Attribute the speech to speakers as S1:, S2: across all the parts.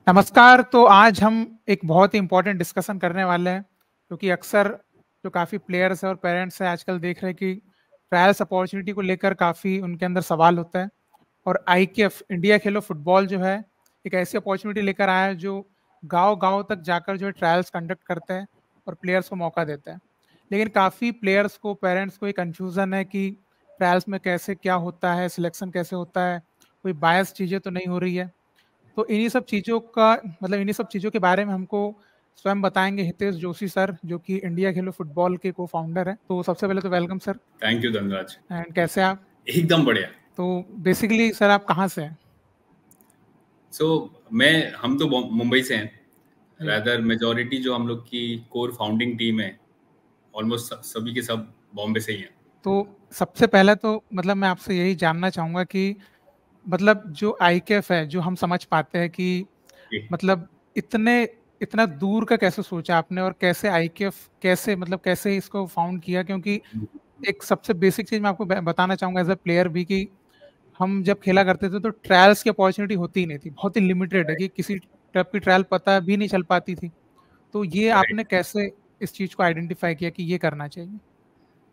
S1: नमस्कार। तो आज हम एक बहुत ही इम्पोर्टेंट डिस्कशन करने वाले हैं, क्योंकि अक्सर जो काफ़ी प्लेयर्स हैं और पेरेंट्स हैं आजकल देख रहे हैं कि ट्रायल्स अपॉर्चुनिटी को लेकर काफ़ी उनके अंदर सवाल होता है। और आईकेएफ इंडिया खेलो फुटबॉल जो है एक ऐसी अपॉर्चुनिटी लेकर आया है जो गांव-गांव तक जाकर जो है ट्रायल्स कंडक्ट करते हैं और प्लेयर्स को मौका देते हैं। लेकिन काफ़ी प्लेयर्स को, पेरेंट्स को एक कन्फ्यूज़न है कि ट्रायल्स में कैसे क्या होता है, सिलेक्शन कैसे होता है, कोई बायस चीज़ें तो नहीं हो रही है। तो इन्हीं सब चीज़ों का इन्हीं सब चीज़ों के बारे में हमको स्वयं बताएंगे हितेश जोशी सर, जो कि इंडिया खेलो फुटबॉल के को फाउंडर हैं। तो सबसे पहले तो welcome sir.
S2: Thank you Dhanraj.
S1: And कैसे आप?
S2: एकदम बढ़िया।
S1: तो बेसिकली सर आप कहाँ से हैं?
S2: हम तो मुंबई से हैं। रादर मेजॉरिटी जो हम लोग की कोर फाउंडिंग टीम है ऑलमोस्ट सभी के सब बॉम्बे से ही हैं।
S1: तो सबसे पहले तो मैं आपसे यही जानना चाहूँगा कि जो आईकेएफ है, जो हम समझ पाते हैं कि
S2: जी।
S1: इतने इतना दूर का कैसे सोचा आपने और कैसे आईकेएफ कैसे इसको फाउंड किया? क्योंकि एक सबसे बेसिक चीज़ मैं आपको बताना चाहूँगा एज़ अ प्लेयर भी कि हम जब खेला करते थे तो ट्रायल्स की अपॉर्चुनिटी होती ही नहीं थी, बहुत ही लिमिटेड है कि किसी टाइप की ट्रायल पता भी नहीं चल पाती थी। तो ये
S2: राइट
S1: आपने कैसे इस चीज़ को आइडेंटिफाई किया कि ये करना चाहिए?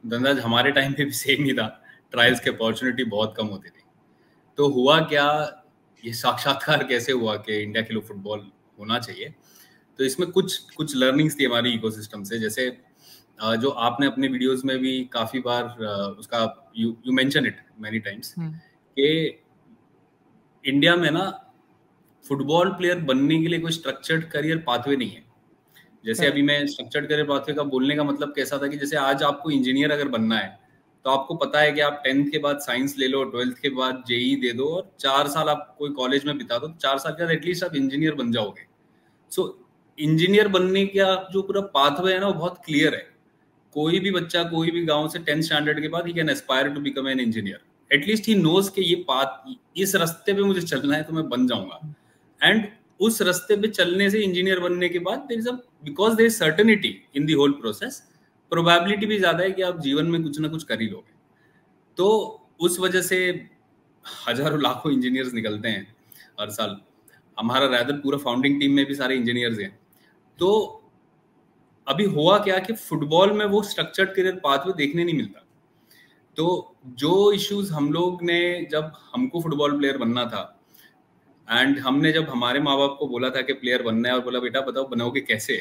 S2: धनराज, हमारे टाइम पे भी सेम ही था। ट्रायल्स की अपॉर्चुनिटी बहुत कम होती थी। तो हुआ क्या, ये साक्षात्कार कैसे हुआ कि इंडिया के लिए फुटबॉल होना चाहिए। तो इसमें कुछ कुछ लर्निंग्स थी हमारी इकोसिस्टम से। जैसे जो आपने अपने वीडियोस में भी काफी बार उसका you mention it many times कि इंडिया में ना फुटबॉल प्लेयर बनने के लिए कोई स्ट्रक्चर्ड करियर पाथवे नहीं है। जैसे अभी मैं स्ट्रक्चर्ड करियर पाथवे का बोलने का मतलब कैसा था कि जैसे आज आपको इंजीनियर अगर बनना है तो आपको पता है कि आप 10th के बाद साइंस ले लो, 12th के बाद जेई दे दो और 4 साल आप कोई कॉलेज में बिता दो, तो 4 साल के बाद एटलीस्ट आप इंजीनियर बन जाओगे। सो इंजीनियर बनने का जो पूरा पाथवे है ना वो बहुत क्लियर है। कोई भी बच्चा कोई भी गांव से 10th स्टैंडर्ड के बाद ही can aspire to become an engineer. At least he knows के ये पाथ, इस रास्ते पे मुझे चलना है तो मैं बन जाऊंगा। एंड उस रास्ते पे चलने से इंजीनियर बनने के बाद there is a because there is certainty in the whole process, probability भी ज्यादा है कि आप जीवन में कुछ ना कुछ कर ही लोगे। तो उस वजह से हजारों लाखों इंजीनियर्स निकलते हैं हर साल। हमारा रैदर पूरा फाउंडिंग टीम में भी सारे इंजीनियर्स हैं। तो अभी हुआ क्या कि फुटबॉल में वो स्ट्रक्चर्ड करियर पाथवे देखने नहीं मिलता। तो जो इश्यूज हम लोग ने, जब हमको फुटबॉल प्लेयर बनना था एंड हमने जब हमारे माँ बाप को बोला था कि प्लेयर बनना है और बोला बेटा बताओ बनाओगे कैसे,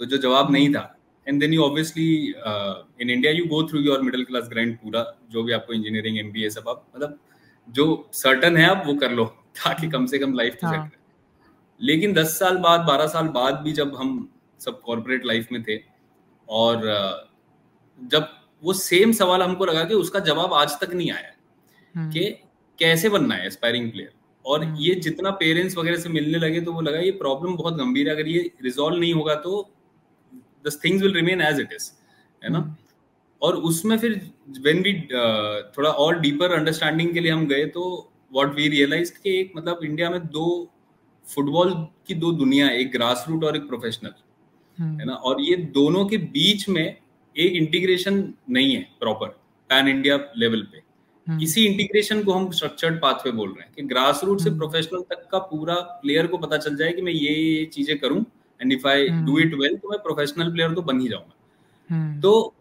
S2: तो जो जवाब नहीं था। And then you obviously in India you go through your middle class grind, पूरा जो भी आपको इंजीनियरिंग एमबीए सब आप जो सर्टन है आप वो कर लो ताकि कम से कम लाइफ तो सेट रहे। लेकिन 10 साल बाद 12 साल बाद भी जब हम सब कॉर्पोरेट लाइफ में थे और जब वो सेम सवाल हमको लगा कि उसका जवाब आज तक नहीं आया कि कैसे बनना है एस्पायरिंग प्लेयर। और ये जितना पेरेंट्स वगैरह से मिलने लगे तो वो लगा ये प्रॉब्लम बहुत गंभीर है, अगर ये रिजॉल्व नहीं होगा तो the things will remain as it is, है ना। और उसमें फिर व्हेन वी थोड़ा और डीपर अंडरस्टैंडिंग के लिए हम गए तो व्हाट वी रियलाइज्ड कि एक इंडिया में फुटबॉल की दो दुनिया है, एक ग्रास रूट और एक प्रोफेशनल, है ना। और ये दोनों के बीच में एक इंटीग्रेशन नहीं है प्रॉपर पैन इंडिया लेवल पे। इसी इंटीग्रेशन को हम स्ट्रक्चर्ड पाथवे बोल रहे हैं कि ग्रास रूट से प्रोफेशनल तक का पूरा प्लेयर को पता चल जाए कि मैं ये चीजें करूं and if I do it well तो मैं प्रोफेशनल प्लेयर तो बन ही जाऊंगा। तो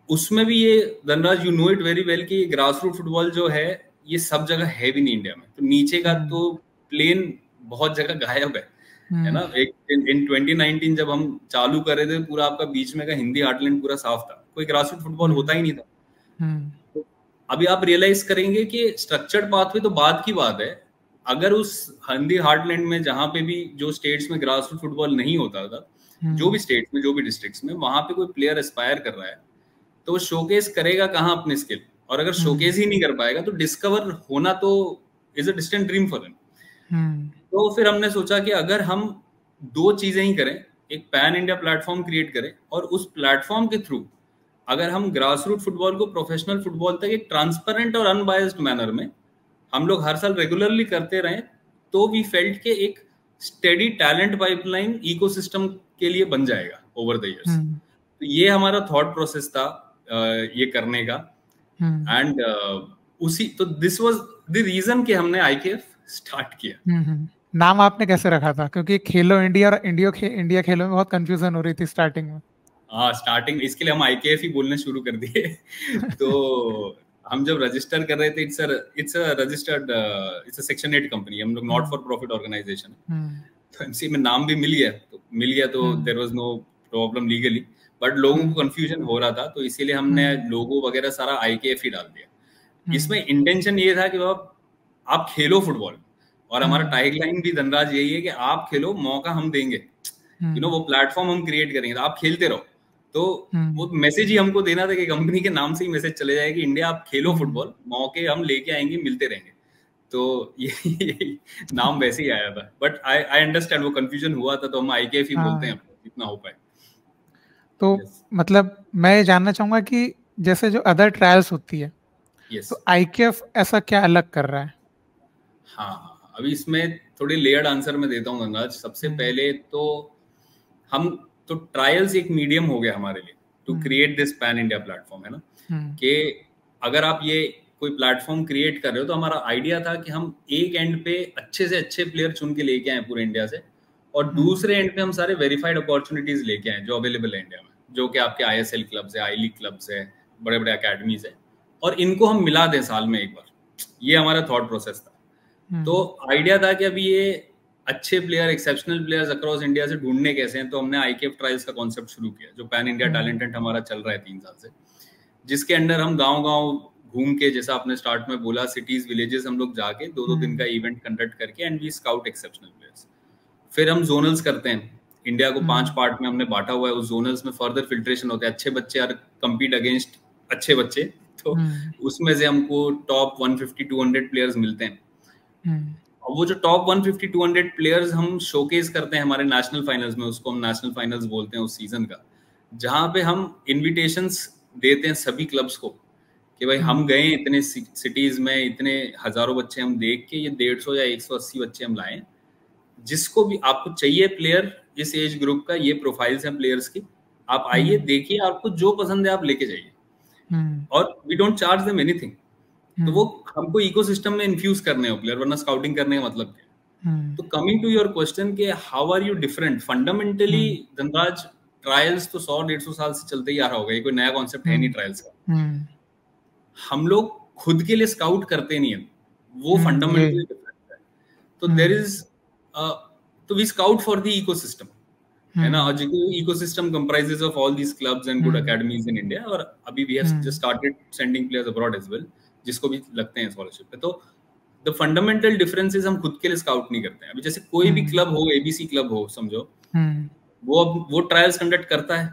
S2: उसमें भी ये Dhanraj you know it very well कि ग्रास रूट फुटबॉल जो है ये सब जगह है भी नहीं इंडिया में। तो नीचे का तो प्लेन बहुत जगह गायब है ना। एक इन 2019 जब हम चालू कर रहे थे पूरा आपका बीच में का हिंदी हार्टलैंड पूरा साफ था, कोई ग्रास रूट फुटबॉल होता ही नहीं था। तो अभी आप रियलाइज करेंगे कि स्ट्रक्चर्ड पाथवे तो बाद की बात है। अगर उस हिंदी हार्टलैंड में जहां पे भी जो स्टेट्स में ग्रास रूट फुटबॉल नहीं होता था, जो भी स्टेट्स में जो भी डिस्ट्रिक्ट्स में, वहां पे कोई प्लेयर एस्पायर कर रहा है तो वो शोकेस करेगा कहाँ अपने स्किल। और अगर शोकेस ही नहीं कर पाएगा तो डिस्कवर होना तो is a distant dream for him. तो फिर हमने सोचा कि अगर हम दो चीजें ही करें, एक पैन इंडिया प्लेटफॉर्म क्रिएट करें और उस प्लेटफॉर्म के थ्रू अगर हम ग्रास रूट फुटबॉल को प्रोफेशनल फुटबॉल तक एक ट्रांसपेरेंट और अनबायस्ड मैनर में हम लोग हर साल रेगुलरली करते रहें, तो वी फेल्ट के एक स्टेडी टैलेंट पाइपलाइन इकोसिस्टम के लिए बन जाएगा ओवर द इयर्स। तो ये हमारा थॉट प्रोसेस था ये करने का। एंड उसी तो दिस वाज द रीजन कि हमने आईकेएफ स्टार्ट किया।
S1: नाम आपने कैसे रखा था? क्योंकि खेलो इंडिया और इंडिया खेलो में बहुत कंफ्यूजन हो रही थी स्टार्टिंग में।
S2: हाँ, स्टार्टिंग इसके लिए हम आईकेएफ ही बोलने शुरू कर दिए। तो हम जब रजिस्टर कर रहे थे, it's a registered, it's a section 8 company, हम लोग नॉट फॉर प्रॉफिट ऑर्गेनाइजेशन। तो एमसी में नाम भी मिल गया तो there was no problem legally, but लोगों को कंफ्यूजन हो रहा था, तो इसीलिए हमने लोगो वगैरह सारा आईकेएफ ही डाल दिया। इसमें इंटेंशन ये था कि आप खेलो फुटबॉल, और हमारा टैगलाइन भी धनराज यही है कि आप खेलो, मौका हम देंगे, वो प्लेटफॉर्म हम क्रिएट करेंगे, तो आप खेलते रहो। तो वो मैसेज ही हमको देना था कि कंपनी के नाम से ही मैसेज चले जाए कि इंडिया आप खेलो फुटबॉल, मौके हम लेके आएंगे, मिलते रहेंगे। तो ये नाम वैसे ही आया था, बट आई अंडरस्टैंड वो कंफ्यूजन हुआ था, तो हम आईकेएफ ही बोलते हैं जितना हो पाए।
S1: तो मतलब मैं ये जानना चाहूंगा कि जैसे जो अदर ट्रायल्स होती है, तो आईकेएफ ऐसा क्या अलग कर रहा है?
S2: हाँ, अभी इसमें थोड़ी लेयर्ड आंसर मैं देता हूँ गंगाज। सबसे पहले तो हम तो ट्रायल्स एक मीडियम हो गया हमारे लिए to create this pan India platform, है ना, कि अगर आप ये कोई प्लेटफॉर्म क्रिएट कर रहे हो, तो हमारा आइडिया था कि हम एक एंड पे अच्छे से अच्छे प्लेयर चुन के लेके आए पूरे इंडिया से, और दूसरे एंड पे हम सारे वेरीफाइड अपॉर्चुनिटीज लेके आए जो अवेलेबल है इंडिया में, जो कि आपके आईएसएल क्लब्स है, आई लीग क्लब्स है, बड़े बड़े अकेडमीज है, और इनको हम मिला दें साल में एक बार। ये हमारा थॉट प्रोसेस था। तो आइडिया था कि अभी ये अच्छे player, exceptional players across India से ढूंढने कैसे हैं, तो हमने आईकेएफ ट्रायल्स का कॉन्सेप्ट शुरू किया, जो पैन इंडिया टैलेंट हंट हमारा चल रहा है 3 साल से, जिसके अंडर हम गांव-गांव घूम के, जैसा आपने स्टार्ट में बोला, सिटीज विलेजेस हम लोग जाके 2-2 दिन का इवेंट कंडक्ट करके, and we scout exceptional players. फिर हम जोनल्स करते हैं, इंडिया को 5 पार्ट में हमने बांटा हुआ है, उस जोनल्स में फर्दर फिल्ट्रेशन होते हैं, अच्छे बच्चे आर कम्पीट अगेंस्ट अच्छे बच्चे, तो उसमें से हमको टॉप 150-200 प्लेयर्स मिलते हैं। और वो जो टॉप 150-200 प्लेयर्स हम शोकेस करते हैं हमारे नेशनल फाइनल्स में, उसको हम नेशनल फाइनल्स बोलते हैं उस सीजन का, जहां पे हम इनविटेशंस देते हैं सभी क्लब्स को कि भाई हम गए इतने सिटीज में, इतने हजारों बच्चे हम देख के ये 150 या 180 बच्चे हम लाए, जिसको भी आपको चाहिए प्लेयर इस एज ग्रुप का, ये प्रोफाइल्स हैं प्लेयर्स की, आप आइए, देखिए, आपको जो पसंद है आप लेके जाइए, और we don't charge them anything. तो वो हमको इकोसिस्टम में इन्फ्यूज करने हो प्लेयर, वरना स्काउटिंग करने का मतलब क्या है। तो कमिंग टू योर क्वेश्चन के how are you different, fundamentally Dhanraj, trials तो 100-150 साल से चलते ही आ रहा होगा, ये कोई नया कॉन्सेप्ट है नहीं ट्रायल्स का। हम लोग खुद के लिए स्काउट करते नहीं है, वो फंडामेंटली डिफरेंट है। तो देयर इज तो we scout for the ecosystem, है ना, और जो ecosystem comprises of all these clubs and good academies in India, और अभी we have just started sending players abroad as well, जिसको भी लगते हैं स्कॉलरशिप पे। तो द फंडामेंटल डिफरेंसेस हम खुद के लिए स्काउट नहीं करते हैं। अभी जैसे कोई भी क्लब हो, एबीसी क्लब हो समझो, वो ट्रायल्स कंडक्ट करता है,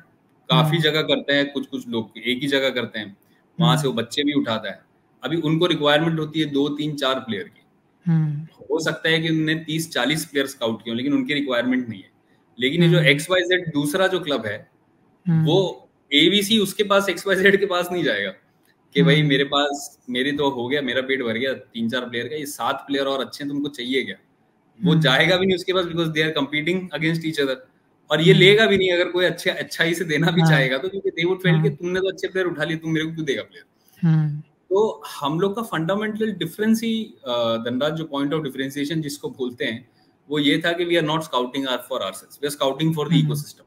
S2: काफी जगह करते हैं, कुछ लोग एक ही जगह करते हैं, वहां से वो बच्चे भी उठाता है। अभी उनको रिक्वायरमेंट होती है 2-3-4 प्लेयर की, हो सकता है कि उन्होंने 30-40 प्लेयर स्काउट किए, लेकिन उनकी रिक्वायरमेंट नहीं है। लेकिन ये जो XYZ दूसरा जो क्लब है, वो एबीसी उसके पास XYZ के पास नहीं जाएगा कि भाई मेरे पास, मेरी तो हो गया, मेरा पेट भर गया 3-4 प्लेयर का, ये 7 प्लेयर और अच्छे हैं, तुमको चाहिए क्या? वो जाएगा भी नहीं उसके पास, because they are competing against each other, और ये लेगा भी नहीं अगर कोई अच्छाई से देना भी चाहेगा, तो क्योंकि दे वुड फेल कि तुमने तो अच्छे प्लेयर उठा लिए, तुम मेरे को क्यों देगा प्लेयर। तो हम लोग का फंडामेंटल डिफरेंस ही, धनराज, जो पॉइंट ऑफ डिफरेंशिएशन जिसको बोलते हैं, वो ये था कि we are not scouting for ourselves, we are scouting for the ecosystem,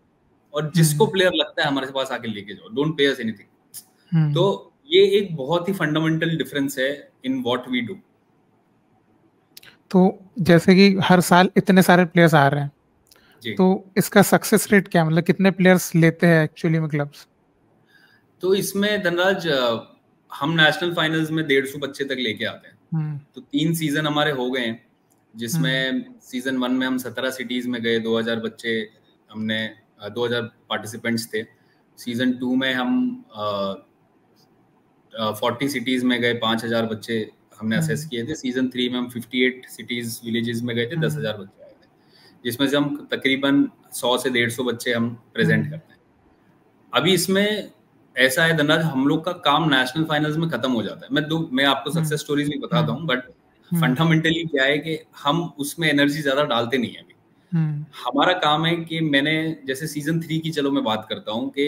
S2: और जिसको प्लेयर लगता है हमारे पास आके लेके जाओ, डोंट पे अस एनीथिंग। तो ये एक बहुत ही फंडामेंटल डिफरेंस है इन व्हाट वी डू।
S1: तो जैसे कि हर साल इतने सारे प्लेयर्स आ रहे हैं, तो इसका सक्सेस रेट क्या, मतलब कितने प्लेयर्स लेते हैं एक्चुअली में क्लब्स?
S2: तो इसमें धनराज, हम नेशनल फाइनल्स में 150 बच्चे तक लेके आते हैं। तो 3 सीजन हमारे हो गए हैं, जिसमें सीजन 1 में हम 17 सिटीज में गए, 2000 बच्चे हमने, 2000 पार्टिसिपेंट्स थे। सीजन 2 में हम 40 सिटीज में गए, 5000 बच्चे हमने असेस किए थे। सीजन 3 में हम 58 सिटीज विलेजेस में गए थे, 10,000 बच्चे आए थे, जिसमें से हम तकरीबन 100 से 150 बच्चे हम प्रेजेंट करते हैं। अभी इसमें ऐसा है धनराज, हम लोग का काम नेशनल फाइनल्स में खत्म हो जाता है। मैं आपको सक्सेस स्टोरीज भी बताता हूँ, बट फंडामेंटली क्या है कि हम उसमें एनर्जी ज्यादा डालते नहीं है। अभी हमारा काम है कि मैंने जैसे सीजन 3 की, चलो मैं बात करता हूँ कि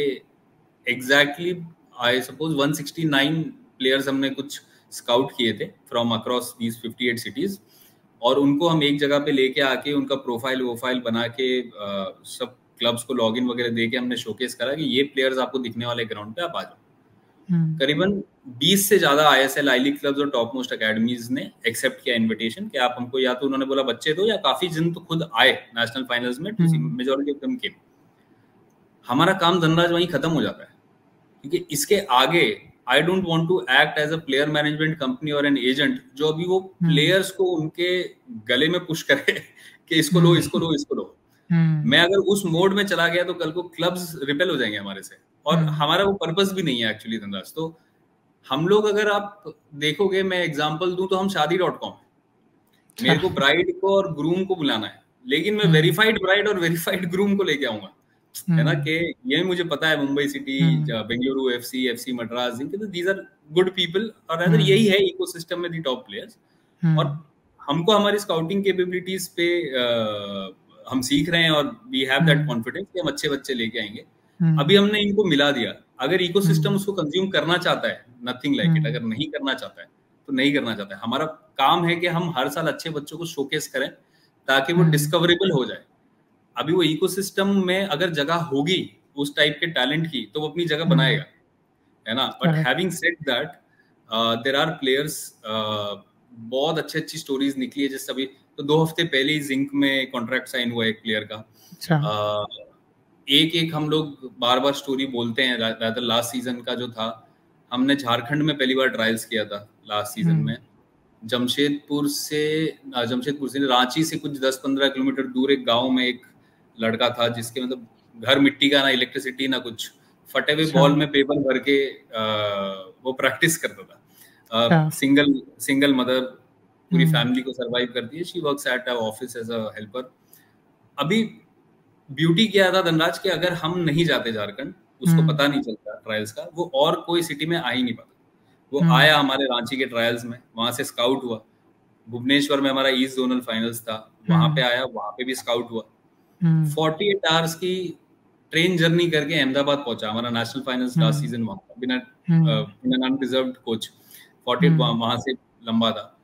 S2: एग्जैक्टली आई सपोज 169 प्लेयर्स हमने कुछ स्काउट किए थे फ्रॉम अक्रॉस दीज 58 सिटीज, और उनको हम एक जगह पे लेके आके उनका प्रोफाइल बना के सब क्लब्स को लॉगिन वगैरह दे के हमने शोकेस करा कि ये प्लेयर्स आपको दिखने वाले ग्राउंड पे, आप आ जाओ। करीबन 20 से ज्यादा ISL आई लीग क्लब्स और टॉप मोस्ट अकेडमीज ने एक्सेप्ट किया इनविटेशन कि आप हमको, या तो उन्होंने बोला बच्चे दो, या काफी जन तो खुद आए नेशनल फाइनल्स में, मेजॉरिटी ऑफ देम केम। हमारा काम धनराज वहीं खत्म हो जाता है, क्योंकि इसके आगे I don't want to act as a player management company और एन एजेंट जो अभी वो प्लेयर्स को उनके गले में पुश करे कि इसको लो, इसको लो, इसको लो। मैं अगर उस मोड में चला गया तो कल को क्लब्स रिपेल हो जाएंगे हमारे से, और हमारा वो पर्पस भी नहीं है एक्चुअली धनराज। तो हम लोग, अगर आप देखोगे, मैं एग्जांपल दूं तो हम शादी.com, मेरे को ब्राइड को और ग्रूम को बुलाना है, लेकिन मैं वेरीफाइड ब्राइड और वेरीफाइड ग्रूम को लेके आऊंगा, है ना, कि ये मुझे पता है मुंबई सिटी, बेंगलुरु FC मद्रास, तो दीज आर गुड पीपल, और अगर यही है इकोसिस्टम में दी टॉप प्लेयर्स, और हमको हमारी स्काउटिंग कैपेबिलिटीज पे हम सीख रहे हैं और वी हैव दैट कॉन्फिडेंस कि हम अच्छे बच्चे लेके आएंगे। अभी हमने इनको मिला दिया, अगर इकोसिस्टम उसको कंज्यूम करना चाहता है, नथिंग लाइक इट। अगर नहीं करना चाहता है तो नहीं करना चाहता है। हमारा काम है कि हम हर साल अच्छे बच्चों को शोकेस करें ताकि वो डिस्कवरेबल हो जाए। अभी वो इकोसिस्टम में अगर जगह होगी उस टाइप के टैलेंट की तो वो अपनी जगह बनाएगा, है ना। But having said that, there are players, बहुत अच्छी स्टोरीज निकली है। जैसे अभी तो 2 हफ्ते पहले ही जिंक में कॉन्ट्रैक्ट साइन हुआ एक प्लेयर का। एक हम लोग बार बार स्टोरी बोलते हैं। रादर लास्ट सीजन का जो था, हमने झारखंड में पहली बार ट्रायल्स किया था लास्ट सीजन में। जमशेदपुर से रांची से कुछ 10-15 किलोमीटर दूर एक गांव में एक लड़का था जिसके मतलब घर मिट्टी का, ना इलेक्ट्रिसिटी ना कुछ, फटे हुए बॉल में पेपर भर के वो प्रैक्टिस करता था। सिंगल मदर, पूरी फैमिली को सरवाइव करती है। She works at a office as a helper. अभी ब्यूटी क्या था धनराज कि अगर हम नहीं जाते झारखंड, उसको पता नहीं चलता ट्रायल्स का, वो और कोई सिटी में आ ही नहीं पाता। वो आया हमारे रांची के ट्रायल्स में, वहां से स्काउट हुआ। भुवनेश्वर में हमारा ईस्ट जोनल फाइनल्स था, वहां पे आया, वहां पे भी स्काउट हुआ। 48 आवर्स की ट्रेन जर्नी करके अहमदाबाद पहुंचा। हमारा नेशनल फाइनल्स लास्ट सीजन वहां, बिना अनरिजर्व्ड कोच। 48 वहां से लंबा था,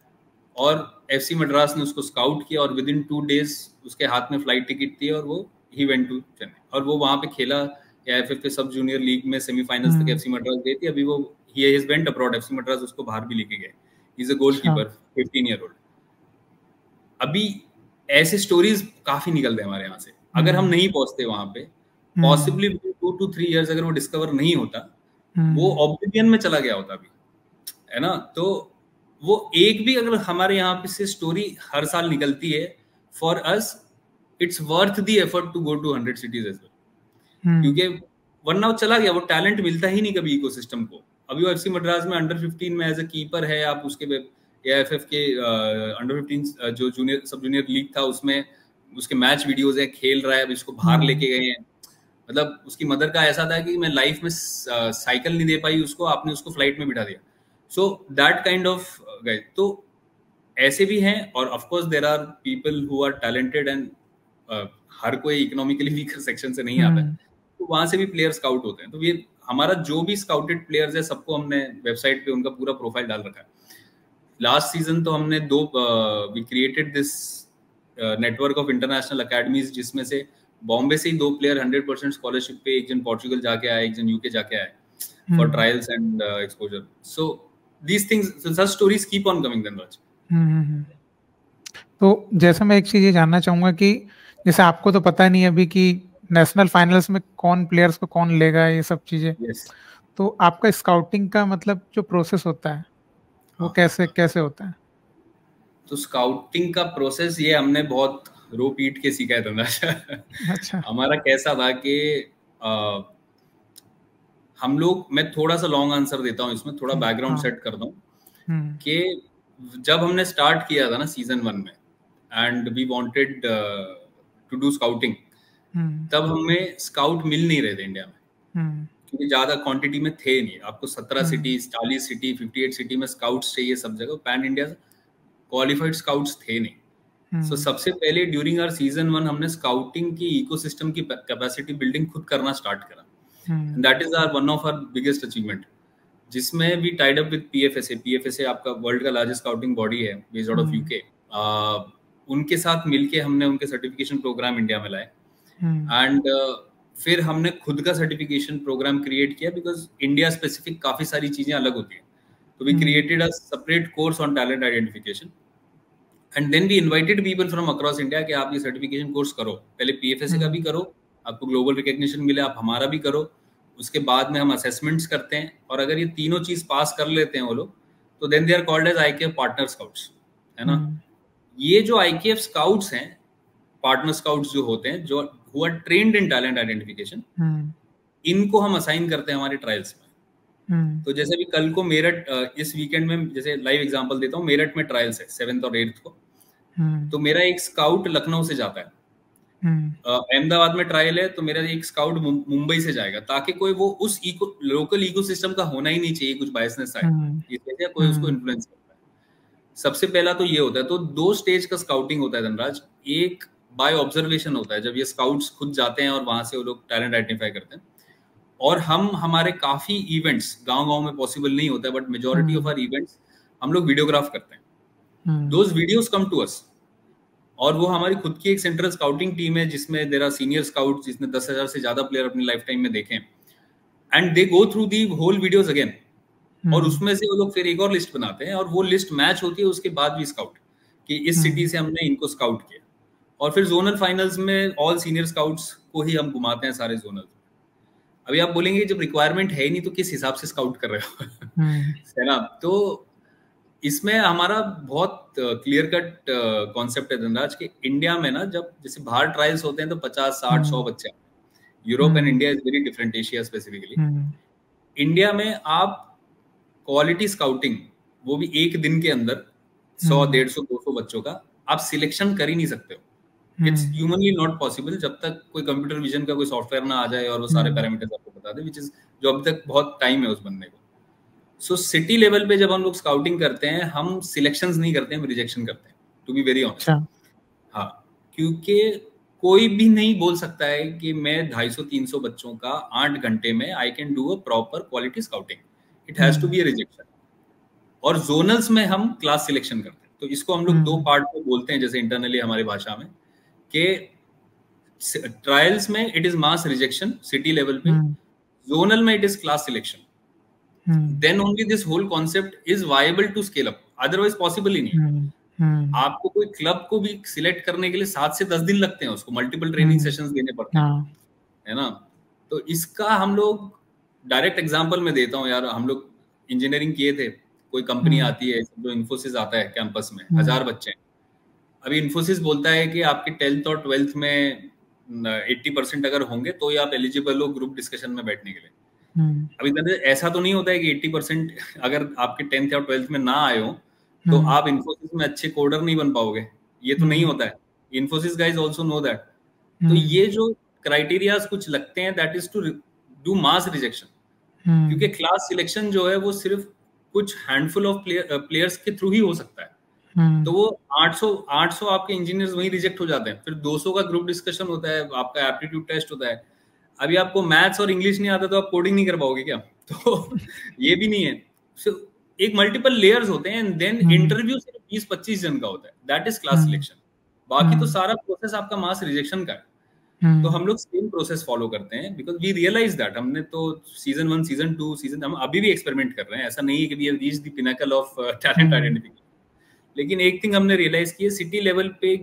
S2: और FC मद्रास ने उसको स्काउट किया, और विद इन 2 days उसके हाथ में फ्लाइट टिकट थी, और वो ही वेंट टू चेन्नई, और वो वहां पे खेला। AIFF के सब जूनियर लीग में सेमीफाइनल्स तक FC मद्रास गई थी। अभी वो he is went abroad, FC Madras उसको बाहर भी लेके गए। He is a goalkeeper, 15 year old। अभी ऐसे स्टोरीज काफी निकलते हैं हमारे यहाँ से। अगर हम नहीं पहुंचते वहां पे, पॉसिबली 2 to 3 years अगर वो डिस्कवर नहीं होता, वो ऑब्लिवियन में चला गया होता अभी, है ना। तो वो एक भी अगर हमारे यहाँ पे से स्टोरी हर साल निकलती है, for us it's worth the effort to go to 100 cities as well, क्योंकि वरना वो चला गया, वो टैलेंट मिलता ही नहीं कभी इकोसिस्टम को। अभी वो FC मद्रास में अंडर 15 में एज अ कीपर है, आप उसके AIFF के अंडर 15 जो सब जूनियर लीग था उसमें उसके मैच वीडियोज है, खेल रहा है। अभी इसको बाहर लेके गए हैं। मतलब उसकी मदर का ऐसा था कि मैं लाइफ में साइकिल नहीं दे पाई उसको, आपने उसको फ्लाइट में बिठा दिया। So that kind of guys, तो ऐसे भी हैं। और of course there are people who are talented, and हर कोई इकोनॉमिकली वीकर सेक्शन से नहीं आता है, तो वहां से भी प्लेयर स्काउट होते हैं। तो ये हमारा जो भी स्काउटेड प्लेयर्स है, सबको हमने वेबसाइट पे उनका पूरा प्रोफाइल डाल रखा है। लास्ट सीजन तो हमने we created this network of international academies, जिसमें से बॉम्बे से ही 2 प्लेयर 100% स्कॉलरशिप पे, एक जन पोर्चुगल जाके आए, एक जन यूके जाके आए for trials and exposure. So these things, such stories keep on coming then Raj।
S1: तो जैसे मैं एक चीज ये जानना चाहूंगा कि जैसे आपको तो पता नहीं अभी कि नेशनल फाइनल्स में कौन प्लेयर्स को कौन लेगा, ये सब चीजें। तो आपका स्काउटिंग का मतलब जो प्रोसेस होता है वो कैसे होता है?
S2: तो स्काउटिंग का प्रोसेस ये हमने बहुत रो पीट के सीखा है धनराज। अच्छा। हमारा कैसा था कि हम लोग, मैं थोड़ा सा लॉन्ग आंसर देता हूँ इसमें, थोड़ा बैकग्राउंड सेट करता हूँ कि जब हमने स्टार्ट किया था ना सीजन 1 में, and we wanted to do scouting, तब हमें स्काउट मिल नहीं रहे थे इंडिया में, क्योंकि ज्यादा क्वांटिटी में थे नहीं। आपको 17 सिटी, 40 सिटी, 58 सिटी में स्काउट्स चाहिए सब जगह, पैन इंडिया क्वालिफाइड स्काउट्स थे नहीं। सो सबसे पहले ड्यूरिंग आवर सीजन 1 हमने स्काउटिंग की इकोसिस्टम की कैपेसिटी बिल्डिंग खुद करना स्टार्ट करा। That is one of our biggest achievement, जिसमें we tied up with PFSA। PFSA आपका वर्ल्ड का लार्जेस्ट स्काउटिंग बॉडी है, बेस्ड आउट ऑफ UK। उनके साथ मिलके हमने उनके सर्टिफिकेशन प्रोग्राम इंडिया में लाए एंड फिर हमने खुद का सर्टिफिकेशन प्रोग्राम क्रिएट किया बिकॉज इंडिया स्पेसिफिक काफी सारी चीजें अलग होती हैं. तो we created a separate course on talent identification and then we invited people from across India कि आप ये सर्टिफिकेशन कोर्स करो. पहले पीएफएससी का भी करो, आपको ग्लोबल रिकॉग्निशन मिले, आप हमारा भी करो. उसके बाद में हम असेसमेंट्स करते हैं और अगर ये तीनों चीज पास कर लेते हैं वो लोग तो then they are called as IKF partner scouts, है ना. ये जो आईकेएफ स्काउट्स हैं, पार्टनर स्काउट्स जो होते हैं, जो who are trained in talent identification, इनको हम असाइन करते हैं हमारे ट्रायल्स में. तो जैसे भी कल को मेरठ, इस वीकेंड में जैसे लाइव एग्जांपल देता हूँ, मेरठ में ट्रायल्स है 7th और 8th को. तो मेरा एक स्काउट लखनऊ से जाता है, अहमदाबाद में ट्रायल है तो मेरा एक स्काउट मुंबई से जाएगा, ताकि कोई वो उस लोकल इकोसिस्टम का होना ही नहीं चाहिए कुछ बायसनेस साइड, इसलिए कोई उसको इन्फ्लुएंस करता है. सबसे पहला तो ये होता है. तो 2 स्टेज का स्काउटिंग होता है धनराज. एक बाय ऑब्जर्वेशन होता है, जब ये स्काउट्स खुद जाते हैं और वहां से वो लोग टैलेंट आइडेंटिफाई करते हैं. और हम हमारे काफी इवेंट्स गांव-गांव में पॉसिबल नहीं होता है, but majority of our events हम लोग वीडियोग्राफ करते हैं. Those videos come to us और वो हमारी खुद की एक सेंट्रल स्काउटिंग टीम है जिसमें देयर आर सीनियर स्काउट्स जिसने 10,000 से ज्यादा प्लेयर अपनी लाइफ टाइम में देखे and they go through the whole videos again. और उसमें से वो लोग फिर एक और लिस्ट बनाते हैं और वो लिस्ट मैच होती है उसके बाद भी स्काउट कि इस सिटी से हमने इनको स्काउट किया. और फिर जोनल फाइनल्स में ऑल सीनियर स्काउट्स को ही हम घुमाते हैं सारे जोनल. अभी आप बोलेंगे जब रिक्वायरमेंट है ही नहीं तो किस हिसाब से स्काउट कर रहे हो, है ना. तो इसमें हमारा बहुत क्लियर कट कॉन्सेप्ट है धनराज कि इंडिया में ना, जब जैसे बाहर ट्रायल्स होते हैं तो 50, 60, 100 बच्चे. Europe and India is very different, Asia specifically. India में आप क्वालिटी स्काउटिंग, वो भी एक दिन के अंदर 100, 150, 200 बच्चों का आप सिलेक्शन कर ही नहीं सकते हो. इट्स ह्यूमनली नॉट पॉसिबल जब तक कोई कंप्यूटर विजन का कोई सॉफ्टवेयर ना आ जाए और वो सारे पैरामीटर्स आपको बता दे, विच इज जो अभी तक बहुत टाइम है उस बनने को. सो सिटी लेवल पे जब हम लोग स्काउटिंग करते हैं, हम सिलेक्शंस नहीं करते हैं, हम रिजेक्शन करते हैं, टू बी वेरी ऑनेस्ट. हाँ, क्योंकि कोई भी नहीं बोल सकता है कि मैं 250-300 बच्चों का 8 घंटे में I can do a proper quality scouting. It has to be a rejection. और जोनल्स में हम क्लास सिलेक्शन करते हैं. तो इसको हम लोग 2 पार्ट में बोलते हैं जैसे इंटरनली हमारी भाषा में, कि ट्रायल्स में it is mass rejection city level पे, जोनल में it is class selection. then only this whole concept is viable to scale up, otherwise possible ही नहीं. आपको कोई क्लब को भी सिलेक्ट करने के लिए 7 से 10 दिन लगते हैं, उसको मल्टीपल ट्रेनिंग सेशंस देने पड़ते हैं, है ना. तो इसका हम लोग डायरेक्ट एग्जांपल में देता हूँ यार. हम लोग इंजीनियरिंग किए थे, कोई कंपनी आती है, जो इन्फोसिस आता है कैंपस में, 1000 बच्चे हैं. अभी इन्फोसिस बोलता है कि आपके 10th और 12th में 80% अगर होंगे तो ही आप एलिजिबल हो ग्रुप डिस्कशन में बैठने के लिए. अभी ऐसा तो नहीं होता है कि 80% अगर आपके 10th या 12th में ना आए हो तो आप इन्फोसिस में अच्छे कोडर नहीं बन पाओगे. ये तो नहीं होता है. Infosys guys also know that. तो ये जो क्राइटेरियाज कुछ लगते हैं, that is to do mass rejection. क्योंकि क्लास सिलेक्शन जो है वो सिर्फ कुछ हैंडफुल ऑफ प्लेयर्स के थ्रू ही हो सकता है. तो वो 800 आपके इंजीनियर्स वहीं रिजेक्ट हो जाते हैं. फिर 200 का ग्रुप डिस्कशन होता है, आपका एप्टीट्यूड टेस्ट होता है. अभी आपको मैथ्स और इंग्लिश नहीं आता तो आप कोडिंग नहीं कर पाओगे क्या? तो ये भी नहीं है. So, एक मल्टीपल लेयर्स होते हैं एंड देन इंटरव्यू सिर्फ 20-25 जन का होता है, दैट इज क्लास सिलेक्शन. बाकी तो सारा प्रोसेस आपका मास रिजेक्शन का है. तो हम लोग सेम प्रोसेस फॉलो करते हैं बिकॉज वी रियलाइज दैट. हमने तो सीजन 1, सीजन 2, हम अभी भी एक्सपेरिमेंट कर रहे हैं. ऐसा नहीं है कि we have reached the pinnacle of talent identification. लेकिन एक थिंग हमने रियलाइज की है, सिटी लेवल पे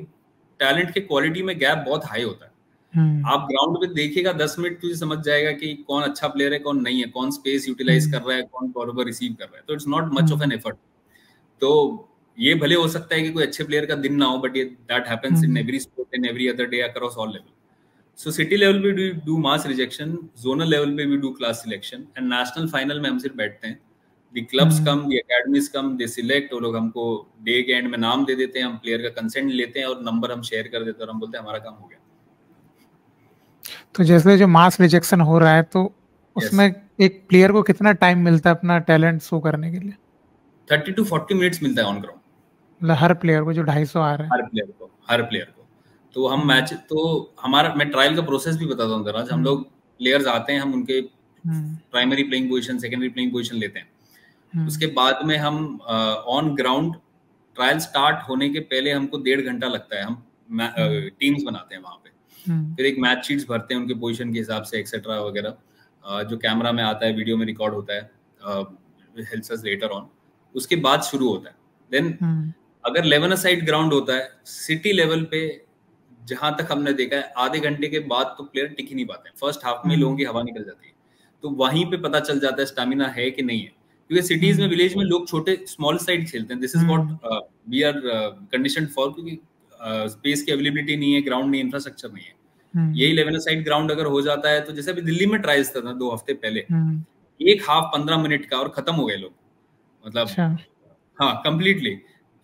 S2: टैलेंट के क्वालिटी में गैप बहुत हाई होता है. आप ग्राउंड पे देखिएगा 10 मिनट तुझे समझ जाएगा कि कौन अच्छा प्लेयर है, कौन नहीं है, कौन स्पेस यूटिलाइज कर रहा है, कौन बराबर रिसीव कर रहा है. तो it's not much of an effort. तो ये भले हो सकता है कि कोई अच्छे प्लेयर का दिन ना हो, बट ये that happens in every sport and every other day across all level. So city level पे we do mass rejection, zonal level पे we do class selection and national final में हम सिर्फ बैठते हैं. The clubs come, the academies come, they select. वो लोग हमको डे के एंड में नाम दे देते हैं, हम प्लेयर का कंसेंट लेते हैं और नंबर हम शेयर कर देते हैं और हम बोलते हैं हमारा काम हो गया.
S1: तो जैसे जो मास रिजेक्शन हो रहा है तो उसमें एक प्लेयर को कितना टाइम मिलता है अपना टैलेंट शो करने के लिए?
S2: 30 to 40 मिनट्स मिलता है ऑन ग्राउंड.
S1: मतलब हर प्लेयर को जो 250 आ रहे हैं,
S2: हर प्लेयर को. तो हम मैच, तो हमारा, मैं ट्रायल का प्रोसेस भी बताता हूँ जरा. हम लोग प्लेयर्स आते हैं, हम उनके primary playing position, secondary playing position लेते हैं. उसके बाद में हम ऑन ग्राउंड ट्रायल स्टार्ट होने के पहले हमको 1.5 घंटा लगता है, हम टीम्स बनाते हैं वहाँ पे, फिर एक मैच शीट्स भरते हैं उनके पोजीशन के हिसाब से एक्सेट्रा वगैरह, जो कैमरा में आता है, वीडियो में रिकॉर्ड होता है, हेल्प्स अस लेटर ऑन, उसके बाद शुरू होता है। देन अगर 11 साइड ग्राउंड होता है सिटी लेवल पे, जहां तक हमने देखा है आधे घंटे के बाद तो प्लेयर टिक ही नहीं पाते हैं, फर्स्ट हाफ में लोगों की हवा निकल जाती है, तो वहीं पे पता चल जाता है स्टैमिना है कि नहीं है, क्योंकि सिटीज में, विलेज में लोग छोटे स्मॉल साइड खेलते हैं, this is what we are conditioned for, क्योंकि स्पेस की अवेलेबिलिटी नहीं है, ग्राउंड नहीं, इंफ्रास्ट्रक्चर नहीं है। यही 11 साइड ग्राउंड अगर हो जाता है, तो जैसे अभी दिल्ली में ट्राइल्स था 2 हफ्ते पहले, एक हाफ 15 मिनट का और खत्म हो गए लोग, मतलब हाँ कंप्लीटली,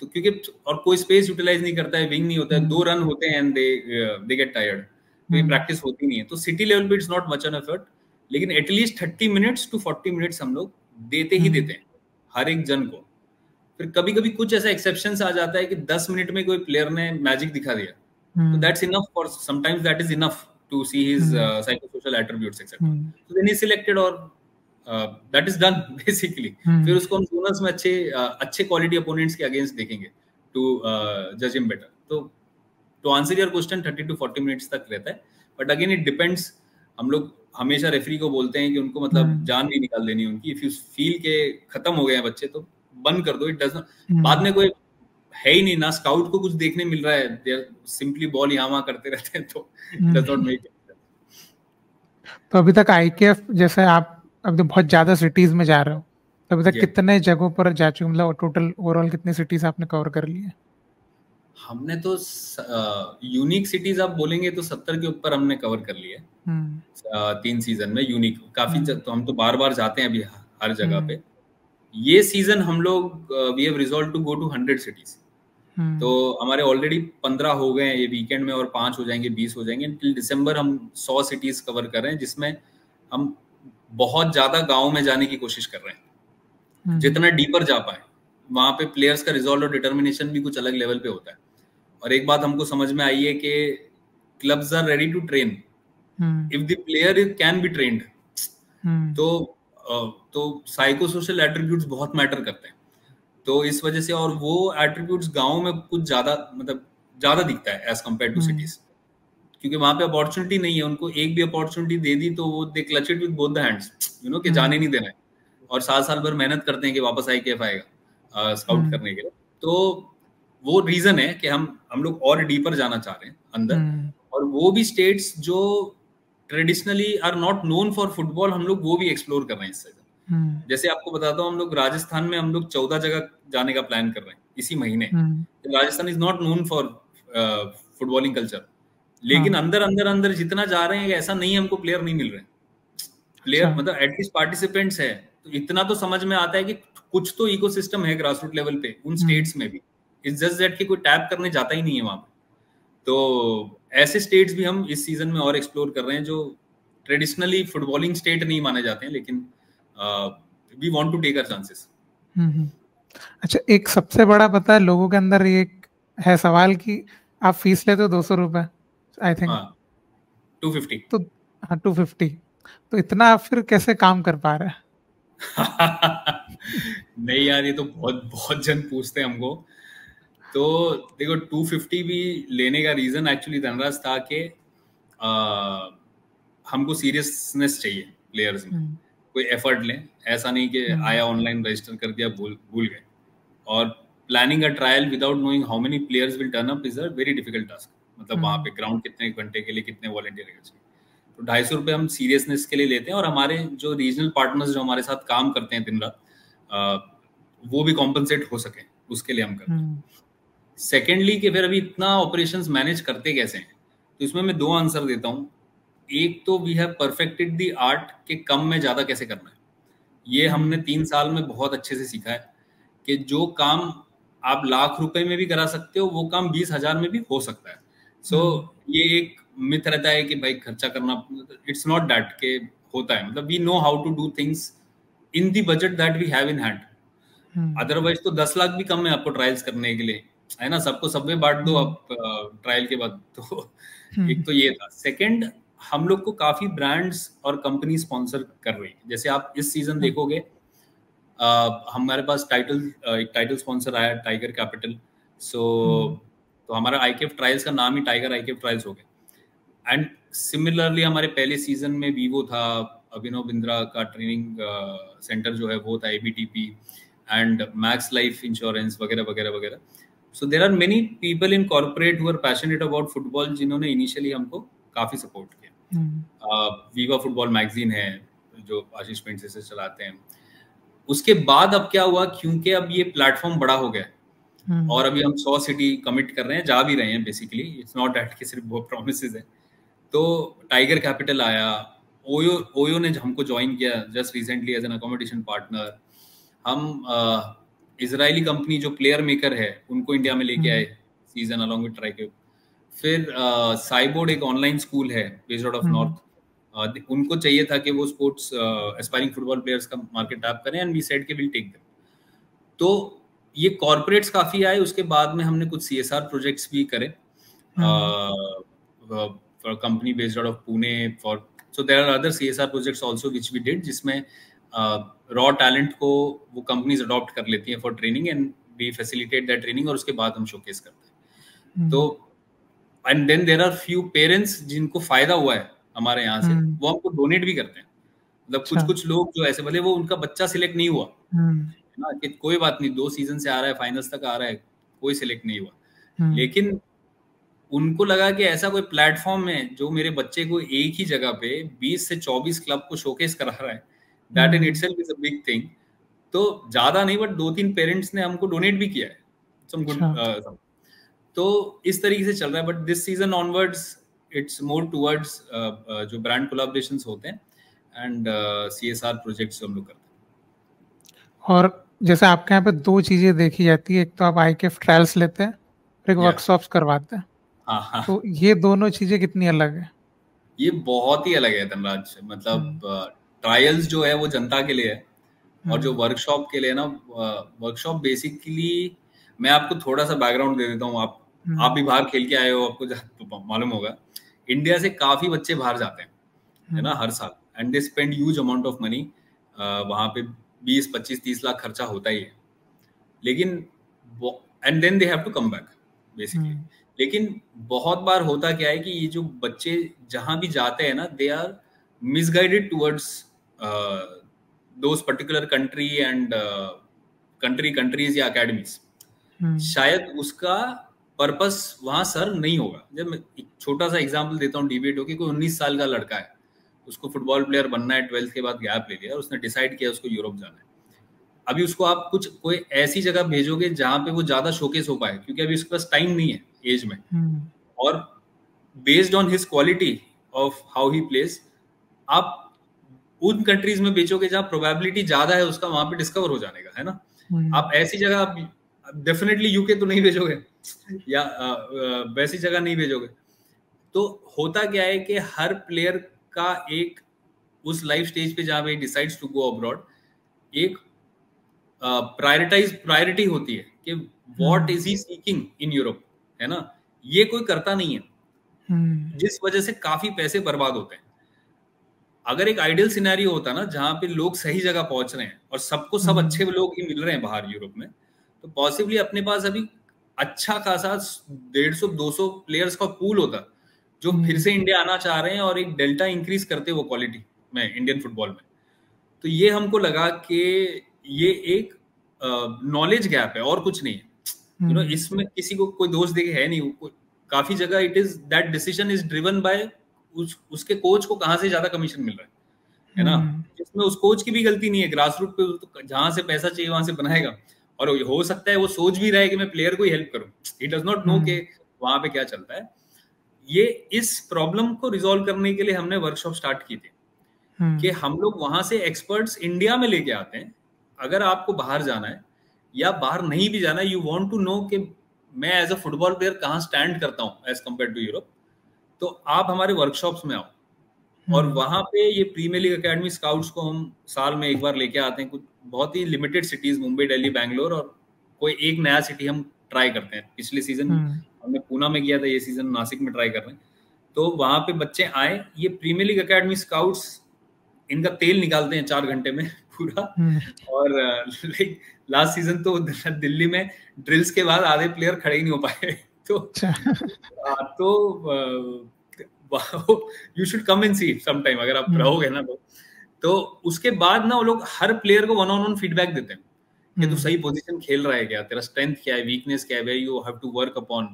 S2: तो क्योंकि और कोई स्पेस यूटिलाइज नहीं करता है, विंग नहीं होता है, 2 रन होते हैं एंड दे गेट टायर्ड, तो प्रैक्टिस होती नहीं है। तो सिटी लेवल पे it's not much an effort, लेकिन एटलीस्ट 30 मिनट्स टू 40 मिनट्स हम लोग देते ही देते हैं हर एक जन को। फिर कभी कभी कुछ ऐसा एक्सेप्शन आ जाता है कि 10 मिनट में कोई प्लेयर ने मैजिक दिखा दिया, तो that's enough for, sometimes that is enough to see his psychosocial attributes etcetera, so then he selected और दैट इज डन बेसिकली। फिर उसको हम जोनल्स में अच्छे क्वालिटी अपोनेंट्स के अगेंस्ट देखेंगे टू जज हिम बेटर। तो to answer your question 30 to 40 minutes तक रहता है, बट अगेन इट डिपेंड्स। हम लोग हमेशा रेफरी को बोलते हैं कि उनको मतलब जान नहीं निकाल देनी उनकी, इफ यू फील के खत्म हो गए हैं बच्चे तो बंद कर दो, इट डज नॉट, बाद में कोई है ही नहीं ना, स्काउट को कुछ देखने मिल रहा है, दे सिंपली बॉल यहाँ वहाँ करते रहते हैं, तो it does not make it.
S1: तो अभी तक आईकेएफ, जैसे आप अभी तो बहुत ज्यादा सिटीज में जा रहे हो, तो अभी तक कितने जगहों पर जा चुके, मतलब टोटल ओवरऑल कितनी सिटीज आपने कवर कर ली है? हमने
S2: तो यूनिक सिटीज आप बोलेंगे तो 70 के ऊपर हमने कवर कर लिया है 3 सीजन में, यूनिक काफी। तो हम तो बार बार जाते हैं अभी हर जगह पे। ये सीजन हम लोग we have resolve to go to 100 cities, तो हमारे ऑलरेडी 15 हो गए हैं ये वीकेंड में, और 5 हो जाएंगे, 20 हो जाएंगे, टिल दिसंबर हम 100 सिटीज कवर कर रहे हैं, जिसमें हम बहुत ज्यादा गाँव में जाने की कोशिश कर रहे हैं, जितना डीपर जा पाए। वहां पे प्लेयर्स का रिजॉल्व और डिटर्मिनेशन भी कुछ अलग लेवल पे होता है। और एक बात हमको समझ में आई है कि clubs are ready to train if the player can be trained, तो साइकोसोशल एट्रीब्यूट्स बहुत मैटर करते हैं, तो इस वजह से, और वो एट्रीब्यूट्स गांव में कुछ ज्यादा, मतलब ज्यादा दिखता है एज कम्पेयर टू सिटीज, क्योंकि वहां पे अपॉर्चुनिटी नहीं है। उनको एक भी अपॉर्चुनिटी दे दी तो वो they clutch it with both the hands, you know, कि जाने नहीं देना है, और साल भर मेहनत करते हैं कि वापस आईकेएफ आएगा स्काउट करने के लिए। तो वो रीजन है कि हम लोग और डीपर जाना चाह रहे हैं अंदर, और वो भी स्टेट्स जो traditionally are not known for football, हम लोग वो भी एक्सप्लोर कर रहे हैं इस सीजन। जैसे आपको बताता हूँ, हम लोग राजस्थान में हम लोग 14 जगह जाने का प्लान कर रहे हैं इसी महीने। Rajasthan is not known for footballing culture, लेकिन अंदर जितना जा रहे हैं, ऐसा नहीं है हमको प्लेयर नहीं मिल रहे, प्लेयर मतलब एटलीस्ट पार्टिसिपेंट्स है, तो इतना तो समझ में आता है कि कुछ तो इकोसिस्टम है ग्रासरूट लेवल पे उन स्टेट्स में भी। इट्स जस्ट दैट कि कोई टैप करने जाता ही नहीं है वहां पे। तो ऐसे स्टेट्स भी हम इस सीजन में और एक्सप्लोर कर रहे हैं, जो ट्रेडिशनली फुटबॉलिंग स्टेट नहीं माने जाते हैं, लेकिन we want to take our chances.
S1: अच्छा, एक सबसे बड़ा पता है लोगों के अंदर ये है सवाल कि आप फीस लेते हो 200 रुपए, आई थिंक
S2: 250,
S1: तो हाँ 250, तो इतना आप फिर कैसे काम कर पा रहे हैं?
S2: नहीं यार, ये तो बहुत बहुत जन पूछते हैं हमको। तो देखो 250 भी लेने का रीजन एक्चुअली धनराज था कि हमको सीरियसनेस चाहिए प्लेयर्स में, कोई एफर्ट लें, ऐसा नहीं कि आया ऑनलाइन रजिस्टर कर दिया भूल गए। और planning a trial without knowing how many players will turn up is a very difficult task. मतलब वहाँ पे ग्राउंड कितने घंटे के लिए कितने वॉलंटियर चाहिए, तो 250 रुपये हम सीरियसनेस के लिए लेते हैं। और हमारे जो रीजनल पार्टनर्स जो हमारे साथ काम करते हैं दिन रात, वो भी कॉम्पनसेट हो सके, उसके लिए हम करते हैं। सेकेंडली कि फिर अभी इतना ऑपरेशंस मैनेज करते कैसे हैं, तो इसमें मैं 2 आंसर देता हूँ। एक तो we have perfected the art के कम में ज्यादा कैसे करना है। ये हमने 3 साल में बहुत अच्छे से सीखा है कि जो काम आप लाख रुपए में भी करा सकते हो, वो काम 20,000 में भी हो सकता है। सो ये एक मिथ रहता है कि भाई खर्चा करना, इट्स नॉट दैट के होता है। मतलब we know how to do things in the budget that we have in hand. Otherwise तो 10 लाख भी कम है आपको ट्रायल्स करने के लिए, है ना। सबको सबवे बांट दो आप ट्रायल के बाद। तो एक तो ये था। सेकंड, हम लोग को काफी ब्रांड्स और कंपनी स्पॉन्सर कर रही है। जैसे आप इस सीजन देखोगे, हमारे पास एक टाइटल स्पॉन्सर आया, टाइगर कैपिटल। सो तो हमारा आईकेएफ ट्रायल्स का नाम ही टाइगर आईकेएफ ट्रायल्स हो गया। एंड सिमिलरली हमारे पहले सीजन में वीवो था, अभिनव बिंद्रा का ट्रेनिंग सेंटर जो है वो था, ABTP and Max Life Insurance वगैरह वगैरह वगैरह। So there are many people in corporate who are passionate about football, जिन्होंने इनिशियली हमको काफी सपोर्ट किया। वीवा फुटबॉल मैगजीन है जो आशीष पेंट से चलाते हैं। उसके बाद अब क्या हुआ, क्योंकि अब ये प्लेटफॉर्म बड़ा हो गया और अभी हम 100 सिटी कमिट कर रहे हैं, जा भी रहे हैं बेसिकली, इट्स नॉट दैट कि सिर्फ वो प्रोमिसेस है। तो टाइगर कैपिटल आया, ओयो ने हमको ज्वाइन किया just recently as an accommodation partner. हम इजरायली कंपनी जो प्लेयर मेकर है उनको इंडिया में लेके आए सीजन अलोंग विद ट्राइकेप। फिर साइबोर्ड एक ऑनलाइन स्कूल है बेस्ड आउट ऑफ नॉर्थ, उनको चाहिए था कि वो स्पोर्ट्स एस्पायरिंग फुटबॉल प्लेयर्स का मार्केट टैप करें, एंड वी सेड कि विल टेक देम। तो ये कॉर्पोरेट्स काफी आए। उसके बाद में हमने कुछ सीएसआर प्रोजेक्ट्स भी करे for company based out of Pune, for so there are other CSR projects also which we did, जिसमें रॉ टैलेंट को वो कंपनीज अडॉप्ट कर लेती हैं for training, and we facilitate that training, और उसके बाद हम शोकेस करते हैं। तो and then there are few parents जिनको फायदा हुआ है हमारे यहाँ से, वो हमको डोनेट भी करते हैं। मतलब कुछ लोग जो ऐसे, भले वो उनका बच्चा सिलेक्ट नहीं हुआ ना, कि कोई बात नहीं, 2 सीजन से आ रहा है, फाइनल्स तक आ रहा है, कोई सिलेक्ट नहीं हुआ, लेकिन उनको लगा कि ऐसा कोई प्लेटफॉर्म है जो मेरे बच्चे को एक ही जगह पे 20 से 24 क्लब को शोकेस करा रहा है, that in itself is a big thing. तो ज्यादा नहीं, बट 2-3 पेरेंट्स ने हमको डोनेट भी किया है, सम गुड। तो इस तरीके से चल रहा है। But this season onwards it's more towards जो ब्रांड कोलैबोरेशंस होते हैं एंड सीएसआर प्रोजेक्ट्स हम लोग करते हैं।
S1: और जैसे आपके यहाँ पे 2 चीजें देखी जाती है, एक तो आप आईकेएफ ट्रायल्स लेते हैं, फिर एक वर्कशॉप्स करवाते हैं।
S2: हाँ।
S1: तो ये दोनों चीजें कितनी अलग है?
S2: ये बहुत ही अलग है धनराज। मतलब ट्रायल्स जो है वो जनता के लिए है, और जो वर्कशॉप के लिए ना, वर्कशॉप बेसिकली, मैं आपको थोड़ा सा बैकग्राउंड दे देता हूँ। आप भी बाहर खेल के आए हो, आपको मालूम होगा, इंडिया से काफी बच्चे बाहर जाते हैं, है ना, हर साल, and they spend huge amount of money. वहां पे 20, 25, 30 लाख खर्चा होता ही है, लेकिन and then they have to come back basically. लेकिन बहुत बार होता क्या है कि ये जो बच्चे जहां भी जाते हैं ना, they are misguided towards those particular country and countries या अकेडमीज। शायद उसका पर्पस वहां सर्व नहीं होगा। जब मैं एक छोटा सा एग्जांपल देता हूँ, डिबेट हो कि कोई 19 साल का लड़का है, उसको फुटबॉल प्लेयर बनना है, 12th के बाद गैप ले लिया, उसने डिसाइड किया उसको यूरोप जाना है। अभी उसको आप कोई ऐसी जगह भेजोगे जहां पे वो ज्यादा शोकेस हो पाए, क्योंकि अभी उसके पास टाइम नहीं है एज में, और based on his quality of how he place, आप उन कंट्रीज में बेचोगे जहां प्रोबेबिलिटी ज्यादा है उसका वहां पे डिस्कवर हो जाने का, है ना। आप ऐसी जगह, आप डेफिनेटली यूके तो नहीं भेजोगे, या वैसी जगह नहीं भेजोगे। तो होता क्या है कि हर प्लेयर का एक उस लाइफ स्टेज पे जहां पे डिसाइड्स टू गो अब्रॉड, एक प्रायोरिटी होती है कि what is he seeking in Europe, है ना। ये कोई करता नहीं है, जिस वजह से काफी पैसे बर्बाद होते हैं। अगर एक आइडियल सिनेरियो होता ना, जहां पे लोग सही जगह पहुंच रहे हैं और सबको सब अच्छे लोग ही मिल रहे हैं बाहर यूरोप में, तो पॉसिबली अपने पास अभी अच्छा खासा 150-200 प्लेयर्स का पूल होता जो फिर से इंडिया आना चाह रहे हैं, और एक डेल्टा इंक्रीज करते वो क्वालिटी में इंडियन फुटबॉल में। तो ये हमको लगा कि ये एक नॉलेज गैप है और कुछ नहीं है। यू नो, इसमें किसी को कोई दोष देके है नहीं। काफी जगह it is that decision is driven by उसके कोच को कहाँ से ज्यादा कमीशन मिल रहा है ना। इसमें उस कोच की भी गलती नहीं है, ग्रास रूट पे तो जहां से पैसा चाहिए वहां से बनाएगा, और हो सकता है वो सोच भी रहा है कि मैं प्लेयर को ही हेल्प करूं, ही डज नॉट नो कि वहां पे क्या चलता है। ये इस प्रॉब्लम को रिजॉल्व करने के लिए हमने वर्कशॉप स्टार्ट की थी कि हम लोग वहां से एक्सपर्ट्स इंडिया में लेके आते हैं। अगर आपको बाहर जाना है या बाहर नहीं भी जाना है, यू वांट टू नो कि मैं एज अ फुटबॉल प्लेयर कहाँ स्टैंड करता हूँ एज कम्पेयर टू यूरोप, तो आप हमारे वर्कशॉप्स में आओ। और वहां पे ये प्रीमियर लीग एकेडमी स्काउट्स को हम साल में एक बार लेके आते हैं, कुछ बहुत ही लिमिटेड सिटीज, मुंबई, दिल्ली, बैंगलोर, और कोई एक नया सिटी हम ट्राई करते हैं। पिछले सीजन हमने पूना में किया था, ये सीजन नासिक में ट्राई कर रहे हैं। तो वहां पे बच्चे आए, ये प्रीमियर लीग एकेडमी स्काउट्स इनका तेल निकालते हैं 4 घंटे में, पूरा। और लाइक लास्ट सीजन तो दिल्ली में ड्रिल्स के बाद आधे प्लेयर खड़े ही नहीं हो पाए। तो you should come and see some time, अगर आप रहोगे ना तो उसके बाद ना वो लोग हर प्लेयर को 1-on-1 फीडबैक देते हैं कि तू सही पोजीशन खेल रहा है क्या, तेरा स्ट्रेंथ क्या है, वीकनेस क्या है, where you have to work upon,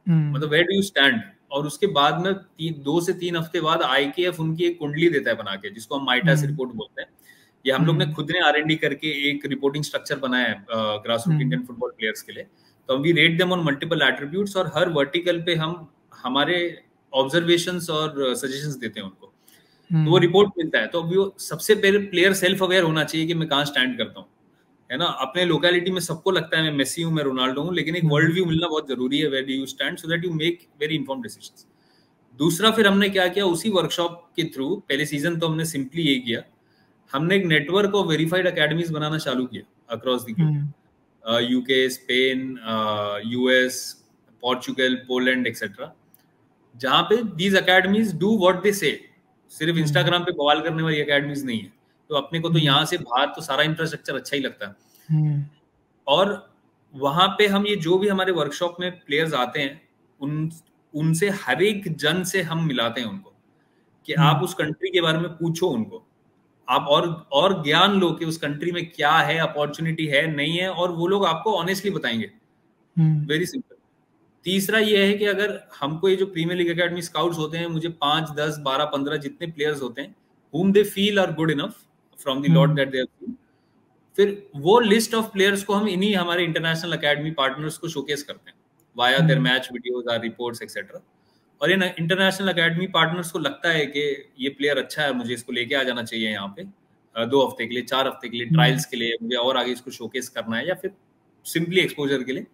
S2: मतलब वेयर डू यू स्टैंड। और उसके बाद में 2 से 3 हफ्ते बाद IKF उनकी एक कुंडली देता है बना के, जिसको हम माइटास रिपोर्ट बोलते हैं। ये हम लोग ने खुद ने R&D करके एक रिपोर्टिंग स्ट्रक्चर बनाया है grass root Indian football players के लिए। तो we rate them on multiple attributes, और हर वर्टिकल पे हम हमारे ऑब्जर्वेशंस और सजेशंस देते हैं उनको। तो वो रिपोर्ट मिलता है। तो अभी वो सबसे पहले प्लेयर सेल्फ अवेयर होना चाहिए कि मैं कहाँ स्टैंड करता हूँ, है ना। अपने लोकेलिटी में सबको लगता है मैं मेसी हूँ, मैं रोनाल्डो हूँ, लेकिन एक वर्ल्ड व्यू मिलना बहुत जरूरी है, where do you stand, so that you make very informed decisions. दूसरा फिर हमने क्या किया, उसी वर्कशॉप के थ्रू, पहले सीजन तो हमने सिंपली ये किया, हमने एक नेटवर्क ऑफ वेरीफाइड अकेडमीज बनाना चालू किया across the globe, UK, Spain, US, Portugal, Poland etcetera, जहां पे these academies do what they से। सिर्फ इंस्टाग्राम पे बवाल करने वाली अकेडमीज नहीं है। तो अपने को तो यहाँ से बाहर तो सारा इंफ्रास्ट्रक्चर अच्छा ही लगता है। और वहां पे हम ये जो भी हमारे वर्कशॉप में प्लेयर्स आते हैं उनसे हर एक जन से हम मिलाते हैं उनको कि आप उस कंट्री के बारे में पूछो उनको, आप और ज्ञान लो कि उस कंट्री में क्या है, अपॉर्चुनिटी है नहीं है, और वो लोग आपको ऑनेस्टली बताएंगे। Very simple. तीसरा ये है कि अगर हमको ये जो प्रीमियर लीग एकेडमी स्काउट्स होते हैं, मुझे 5, 10, 12, 15 जितने प्लेयर्स होते हैं whom they feel are good enough from the lot that they have seen, फिर वो लिस्ट ऑफ प्लेयर्स को हम इन्हीं हमारे इंटरनेशनल एकेडमी पार्टनर्स को शोकेस करते हैं वाया देयर मैच वीडियोस और रिपोर्ट्स एक्सेट्रा। और इन इंटरनेशनल एकेडमी पार्टनर्स को लगता है कि ये प्लेयर अच्छा है, मुझे इसको लेके आ जाना चाहिए यहाँ पे 2 हफ्ते के लिए, 4 हफ्ते के लिए, ट्रायल्स के लिए, मुझे और आगे इसको शोकेस करना है, या फिर सिंपली एक्सपोजर के लिए।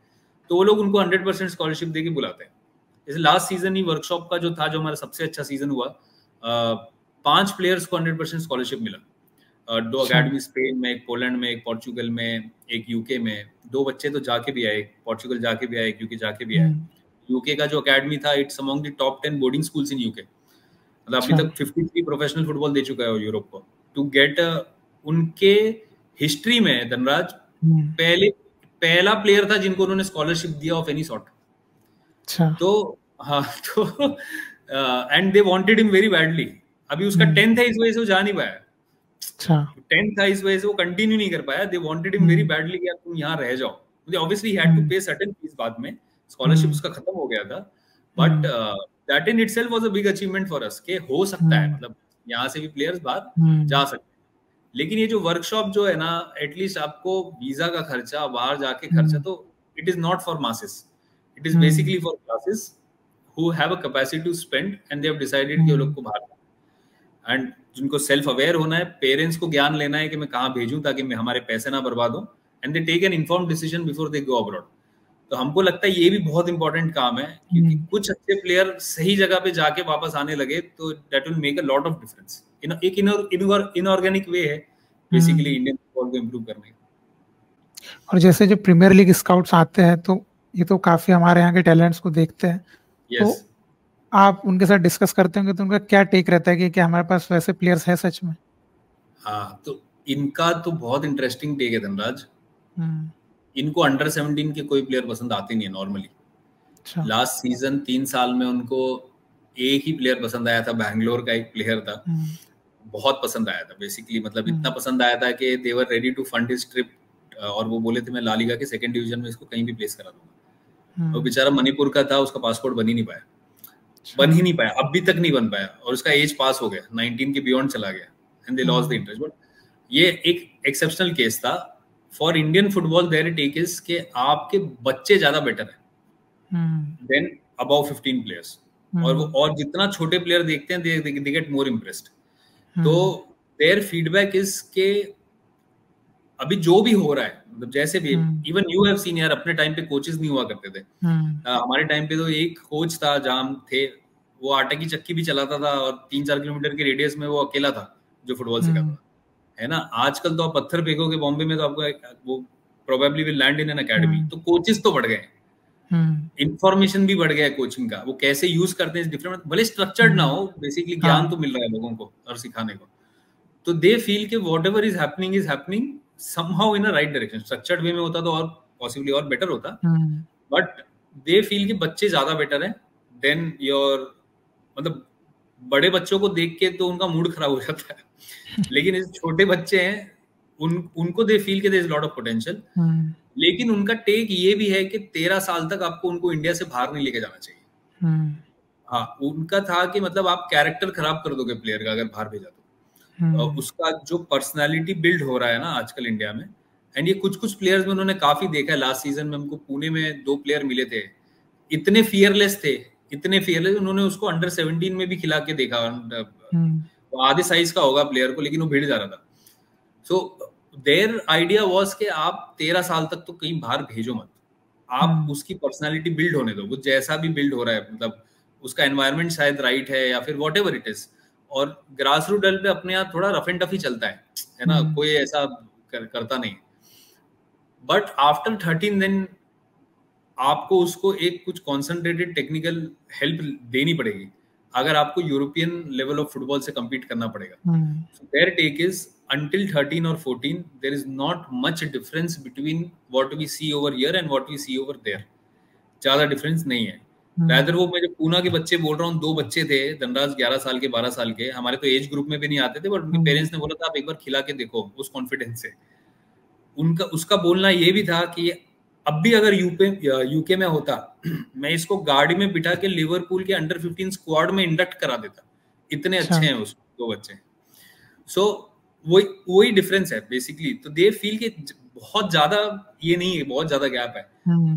S2: तो वो लोग उनको 100% स्कॉलरशिप देके बुलाते हैं। जैसे लास्ट सीजन ही वर्कशॉप का जो था, जो हमारा सबसे अच्छा सीजन हुआ, 5 प्लेयर्स को 100% स्कॉलरशिप मिला। 2 अकेडमी स्पेन में, एक पोलैंड में, एक पोर्चुगल में, एक यूके में। 2 बच्चे तो जाके भी आए, पोर्चुगल जाके भी आए, एक यूके जाके भी आए। यूके का जो अकेडमी था, it's among the top 10 boarding schools in UK. मतलब अभी तक 53 प्रोफेशनल फुटबॉल दे चुका है यूरोप को। टू गेट उनके हिस्ट्री में धनराज पहला प्लेयर था जिनको उन्होंने स्कॉलरशिप दिया ऑफ एनी सॉर्ट। तो हाँ, तो and they wanted him very badly. अभी उसका 10th है, इस वजह से वो जा नहीं पाया। 10th था, इस वजह से वो कंटिन्यू नहीं कर पाया। They wanted him very badly कि तुम यहाँ रह जाओ। मुझे ऑब्वियसली ही हैड टू पे सर्टेन फीस बाद में, स्कॉलरशिप उसका खत्म हो गया था, but that in itself was a big achievement for us कि हो सकता है, मतलब यहाँ से भी प्लेयर्स बाहर जा सकते हैं। लेकिन ये जो वर्कशॉप जो है ना, एटलीस्ट आपको वीजा का खर्चा, बाहर जाके खर्चा, तो it is not for masses, it is basically for classes who have a capacity to spend and they have decided कि वो लोग को बाहर, एंड जिनको सेल्फ अवेयर होना है, पेरेंट्स को ज्ञान लेना है कि मैं कहाँ भेजूं ताकि मैं हमारे पैसे ना बर्बाद हो, and they take an informed decision before they go abroad. तो हमको लगता है ये भी बहुत इंपॉर्टेंट काम है, क्योंकि कुछ अच्छे प्लेयर सही जगह पे जाके वापस आने लगे तो that will make a lot of difference. एक इनऑर्गेनिक वे है बेसिकली इंडियन फुटबॉल को इम्प्रूव करने का।
S1: और जैसे जो प्रीमियर लीग स्काउट्स आते हैं, तो ये तो काफी हमारे यहाँ के टैलेंट्स को देखते हैं। तो आप उनके साथ डिस्कस करते होंगे, तो उनका क्या टेक रहता है कि क्या हमारे पास वैसे प्लेयर्स हैं सच में?
S2: हाँ, तो इनका तो बहुत इंटरेस्टिंग टेक है धनराज। इनको अंडर 17 के कोई प्लेयर पसंद आते नहीं है नॉर्मली। लास्ट सीजन 3 साल में उनको एक ही प्लेयर पसंद आया था, बैंगलोर का एक प्लेयर था, बहुत पसंद आया था बेसिकली। मतलब इतना पसंद आया था कि they were ready to fund his trip, और वो बोले थे मैं ला लीगा के 2nd डिवीजन में इसको कहीं भी प्लेस करा दूंगा। वो बेचारा मणिपुर का था, उसका पासपोर्ट बन ही नहीं पाया, अभी तक नहीं बन पाया, और उसका एज पास हो गया, 19 के बियॉन्ड चला गया, and they lost the interest. But ये एक एक्सेप्शनल केस था for Indian football. There take is के आपके बच्चे ज्यादा बेटर है देन अबव 15 प्लेयर्स, और जितना छोटे प्लेयर देखते हैं दे गेट मोर इम्प्रेस्ड। तो देयर फीडबैक इज के अभी जो भी हो रहा है, मतलब जैसे भी, इवन यू हैव सीन यार, अपने टाइम पे कोचेस नहीं हुआ करते थे। हमारे टाइम पे तो एक कोच था जहां थे, वो आटे की चक्की भी चलाता था, और 3-4 किलोमीटर के रेडियस में वो अकेला था जो फुटबॉल सिखाता था, है ना। आजकल तो आप पत्थर फेंकोगे बॉम्बे में तो आपको वो probably will land in an academy. तो कोचेस तो बढ़ गए, इंफॉर्मेशन भी बढ़ गया है कोचिंग का, वो कैसे यूज करते हैं डिफरेंट, भले स्ट्रक्चर्ड ना हो, बेसिकली ज्ञान तो मिल रहा है लोगों को और सिखाने को। तो दे फील कि what ever is happening somehow in a right direction. Structured way में होता तो और पॉसिबली और बेटर होता, बट दे फील कि बच्चे ज्यादा बेटर हैं देन योर, मतलब बड़े बच्चों को देख के तो उनका मूड खराब हो जाता है, लेकिन इस छोटे बच्चे हैं उनको दे फील कि there is lot of potential. लेकिन उनका टेक ये भी है कि 13 साल तक आपको उनको इंडिया से बाहर नहीं लेके जाना चाहिए. हाँ, उनका था कि मतलब आप कैरेक्टर खराब कर दोगे प्लेयर का अगर बाहर भेजा तो. उसका जो पर्सनालिटी बिल्ड हो रहा है ना आजकल इंडिया में, एंड ये कुछ प्लेयर्स में उन्होंने काफी देखा है. लास्ट सीजन में हमको पुणे में 2 प्लेयर मिले थे, इतने फियरलेस थे, उन्होंने उसको अंडर 17 में भी खिला के देखा. वो आधे साइज का होगा प्लेयर को, लेकिन वो भिड़ जा रहा था. सो देयर आइडिया वाज कि आप 13 साल तक तो कहीं बाहर भेजो मत, आप उसकी पर्सनालिटी बिल्ड होने दो. वो जैसा भी बिल्ड हो रहा है, मतलब उसका एनवायरनमेंट शायद राइट है या फिर वॉट एवर इट इज. और ग्रास रूट लेवल पे अपने यहाँ थोड़ा रफ एंड टफ ही चलता है ना, कोई ऐसा करता नहीं. बट आफ्टर 13 दिन आपको उसको एक कुछ कॉन्सेंट्रेटेड टेक्निकल हेल्प देनी पड़ेगी अगर आपको यूरोपियन लेवल ऑफ फुटबॉल से कम्पीट करना पड़ेगा. So their take is until 13 or 14 there is not much difference between what we see over here and what we see over there. ज्यादा difference नहीं है. रादर वो मैं जो पूना के बच्चे बोल रहा हूँ, 2 बच्चे थे धनराज, 11 साल के 12 साल के, हमारे तो एज ग्रुप में भी नहीं आते थे, बट उनके पेरेंट्स ने बोला था आप एक बार खिला के देखो उस कॉन्फिडेंस से. उनका उसका बोलना ये भी था कि अब भी अगर यूके में होता मैं इसको गाड़ी में बिठा के लिवरपूल के अंडर 15 स्क्वाड में इंडक्ट करा देता, इतने अच्छे हैं उस 2 बच्चे. सो वही डिफरेंस है बेसिकली. तो दे फील कि बहुत ज्यादा ये नहीं है, बहुत ज्यादा गैप है.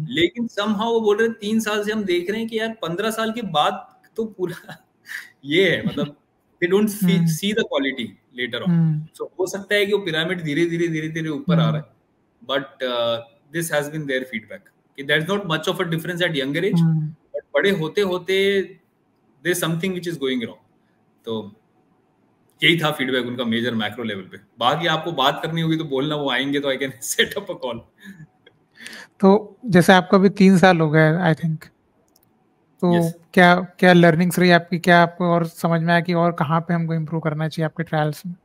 S2: लेकिन समहाउ वो बोल रहे 3 साल से हम देख रहे हैं कि यार 15 साल के बाद तो पूरा ये है, मतलब they don't see the quality later on. So हो सकता है कि वो पिरामिड धीरे धीरे ऊपर आ रहा है, but this has been there feedback कि there is not much of a difference at younger age, but बड़े होते होते there is something which is going wrong. तो यही था फीडबैक उनका मेजर मैक्रो लेवल पे. बाकी आपको बात करनी होगी तो बोलना, वो आएंगे तो I can set up a call.
S1: तो जैसे आपका भी 3 साल हो गए आई थिंक, तो क्या क्या लर्निंग्स रही आपकी, क्या आपको और समझ में आया कि और कहाँ पे हमको इम्प्रूव करना चाहिए आपके ट्रायल्स में?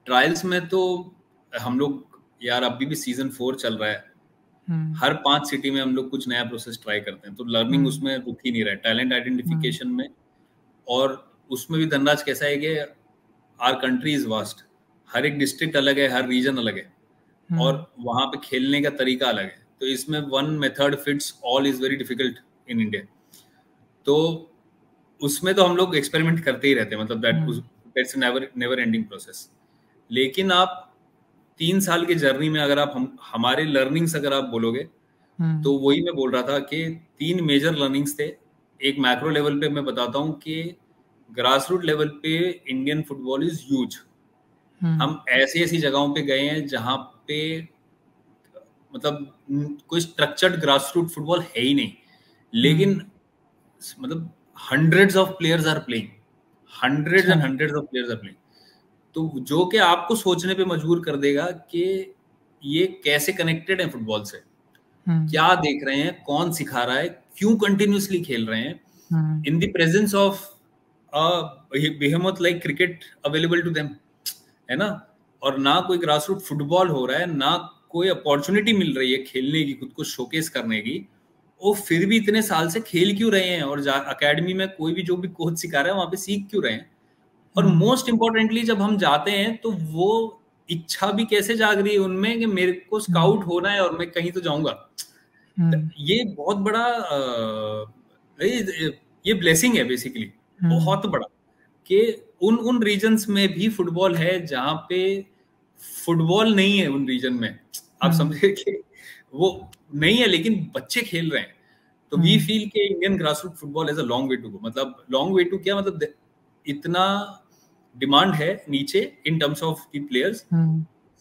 S2: ट्रायल्स में तो हम लोग यार अभी भी सीजन 4 चल रहा है, हर 5 सिटी में हम लोग कुछ नया प्रोसेस ट्राई करते हैं, तो लर्निंग उसमें रुक ही नहीं रहा है. टैलेंट आइडेंटिफिकेशन में, और उसमें भी धनराज कैसा है कि आर कंट्री इज वास्ट, हर एक डिस्ट्रिक्ट अलग है, हर रीजन अलग है, और वहां पे खेलने का तरीका अलग है. तो इसमें one method fits all is very difficult in India. तो उसमें तो हम लोग एक्सपेरिमेंट करते ही रहते हैं, मतलब दैट्स नेवर एंडिंग प्रोसेस. लेकिन आप 3 साल की जर्नी में अगर आप हमारे लर्निंग्स अगर आप बोलोगे, तो वही मैं बोल रहा था कि 3 मेजर लर्निंग्स थे. एक मैक्रो लेवल पे मैं बताता हूँ कि ग्रास रूट लेवल पे इंडियन फुटबॉल इज ह्यूज. हम ऐसी जगहों पे गए हैं जहां पे मतलब कोई स्ट्रक्चर्ड ग्रास रूट फुटबॉल है ही नहीं, लेकिन मतलब hundreds of players are playing, hundreds and hundreds of players are playing. तो जो कि आपको सोचने पे मजबूर कर देगा कि ये कैसे कनेक्टेड है फुटबॉल से, क्या देख रहे हैं, कौन सिखा रहा है, क्यों कंटिन्यूअसली खेल रहे हैं, in the presence of behemoth like cricket available to them, है ना. और ना कोई ग्रास रूट फुटबॉल हो रहा है, ना कोई अपॉर्चुनिटी मिल रही है खेलने की, खुद को शोकेस करने की, वो फिर भी इतने साल से खेल क्यों रहे हैं, और अकेडमी में कोई भी जो भी कोच सिखा रहा है वहां पे सीख क्यों रहे हैं. और मोस्ट इम्पोर्टेंटली जब हम जाते हैं तो वो इच्छा भी कैसे जाग रही है उनमें कि मेरे को स्काउट होना है और मैं कहीं तो जाऊंगा. ये बहुत बड़ा ये ब्लेसिंग है बेसिकली, बहुत बड़ा, कि उन रीजन्स में भी फुटबॉल है जहां पे फुटबॉल नहीं है. उन रीजन में आप समझे कि वो नहीं है, लेकिन बच्चे खेल रहे हैं. तो वी फील के Indian grassroot football is a long way to go. मतलब लॉन्ग वे टू क्या, मतलब इतना डिमांड है नीचे in terms of the players,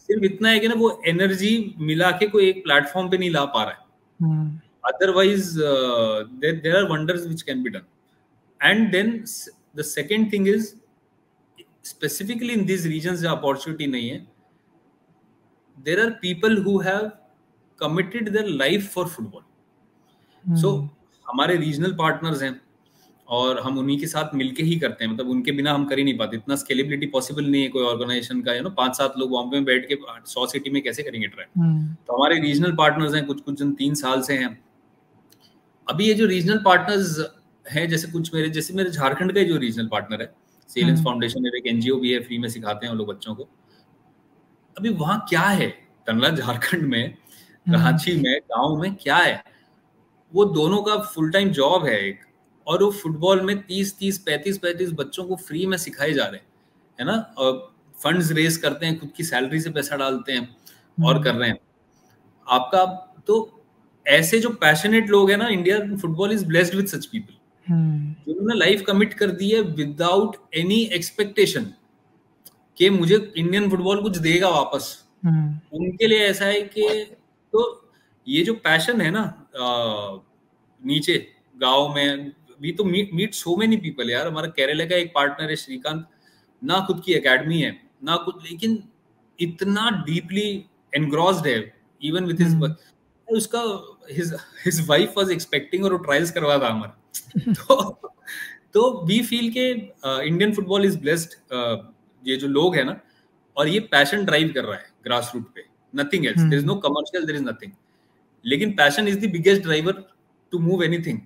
S2: सिर्फ इतना है कि ना वो एनर्जी मिला के कोई एक प्लेटफॉर्म पे नहीं ला पा रहा है. Otherwise there are wonders which can be done. And then the second thing is specifically in this regions जहां अपॉर्चुनिटी नहीं है, there are people who have committed their life for football. So हमारे regional partners हैं, और हम उन्हीं के साथ मिलके ही करते हैं, मतलब उनके बिना हम कर ही नहीं पाते, इतना स्केलेबिलिटी पॉसिबल नहीं है कोई ऑर्गेनाइजेशन का, 5-7 लोग बॉम्बे में बैठ के 100 सिटी में कैसे करेंगे ट्राई। तो हमारे रीजनल पार्टनर्स हैं, कुछ जन 3 साल से हैं। अभी ये जो रीजनल पार्टनर्स हैं, जैसे मेरे झारखंड का जो रीजनल पार्टनर है सेलेंस फाउंडेशन, एक एनजीओ भी है, फ्री में सिखाते हैं वो लोग बच्चों को। अभी वहाँ क्या है तनला, झारखंड में, रांची में, गांव में क्या है, वो दोनों का फुल टाइम जॉब है एक, और वो फुटबॉल में 30-30, 35-35 बच्चों को फ्री में सिखाए जा रहे हैं, है ना, और फंड्स रेज करते हैं, खुद की सैलरी से पैसा डालते हैं और कर रहे हैं आपका। तो ऐसे जो पैशनेट लोग हैं ना, India football is blessed with such people, जिन्होंने लाइफ कमिट कर दी है विदाउट एनी एक्सपेक्टेशन कि मुझे इंडियन फुटबॉल कुछ देगा वापस। उनके लिए ऐसा है कि तो ये जो पैशन है ना, नीचे गांव में भी तो मीट सो मेनी पीपल यार। हमारा केरला का एक पार्टनर है श्रीकांत, ना खुद की एकेडमी है ना कुछ, लेकिन इतना डीपली एनग्रॉस्ड है इवन विद हिज, उसका हिज वाइफ वाज एक्सपेक्टिंग और वो ट्रायल्स करवा था हमारा। तो वी फील के इंडियन फुटबॉल इज ब्लेस्ड, ये जो लोग है ना, और ये पैशन ड्राइव कर रहा है ग्रास रूट पे, nothing else, there is no commercial, there is nothing, लेकिन passion is the biggest driver to move anything.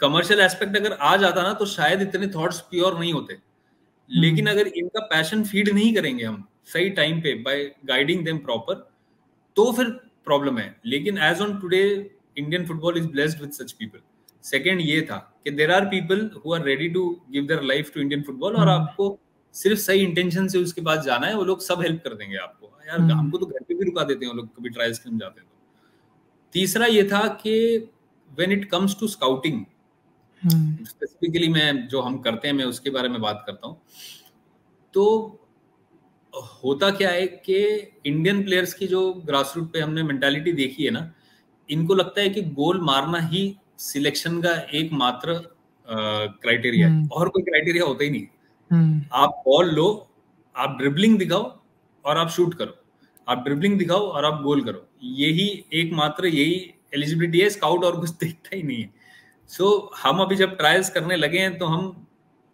S2: Commercial aspect अगर आ जाता ना तो शायद इतने थॉट्स प्योर नहीं होते, लेकिन अगर इनका पैशन फीड नहीं करेंगे हम सही टाइम पे बाय गाइडिंग देम प्रॉपर, तो फिर प्रॉब्लम है। लेकिन as on today Indian football is blessed with such people. Second ये था कि there are people who are ready to give their life to Indian football, और आपको सिर्फ सही इंटेंशन से उसके पास जाना है, वो लोग सब हेल्प कर देंगे आपको। यार हमको तो घर पे भी रुका देते हैं वो लोग, कभी ट्रायल्स के लिए जाते हैं तो। तीसरा ये था कि when it comes to scouting, specifically मैं जो हम करते हैं मैं उसके बारे में बात करता हूँ। तो होता क्या है कि इंडियन प्लेयर्स की जो ग्रास रूट पे हमने मेंटालिटी देखी है ना, इनको लगता है कि गोल मारना ही सिलेक्शन का एकमात्र क्राइटेरिया है, और कोई क्राइटेरिया होता ही नहीं। आप बॉल लो, आप ड्रिबलिंग दिखाओ और आप शूट करो, आप ड्रिबलिंग दिखाओ और आप गोल करो, यही एकमात्र यही एलिजिबिलिटी है। स्काउट और कुछ देखता ही नहीं है। सो हम अभी जब ट्रायल्स करने लगे हैं तो हम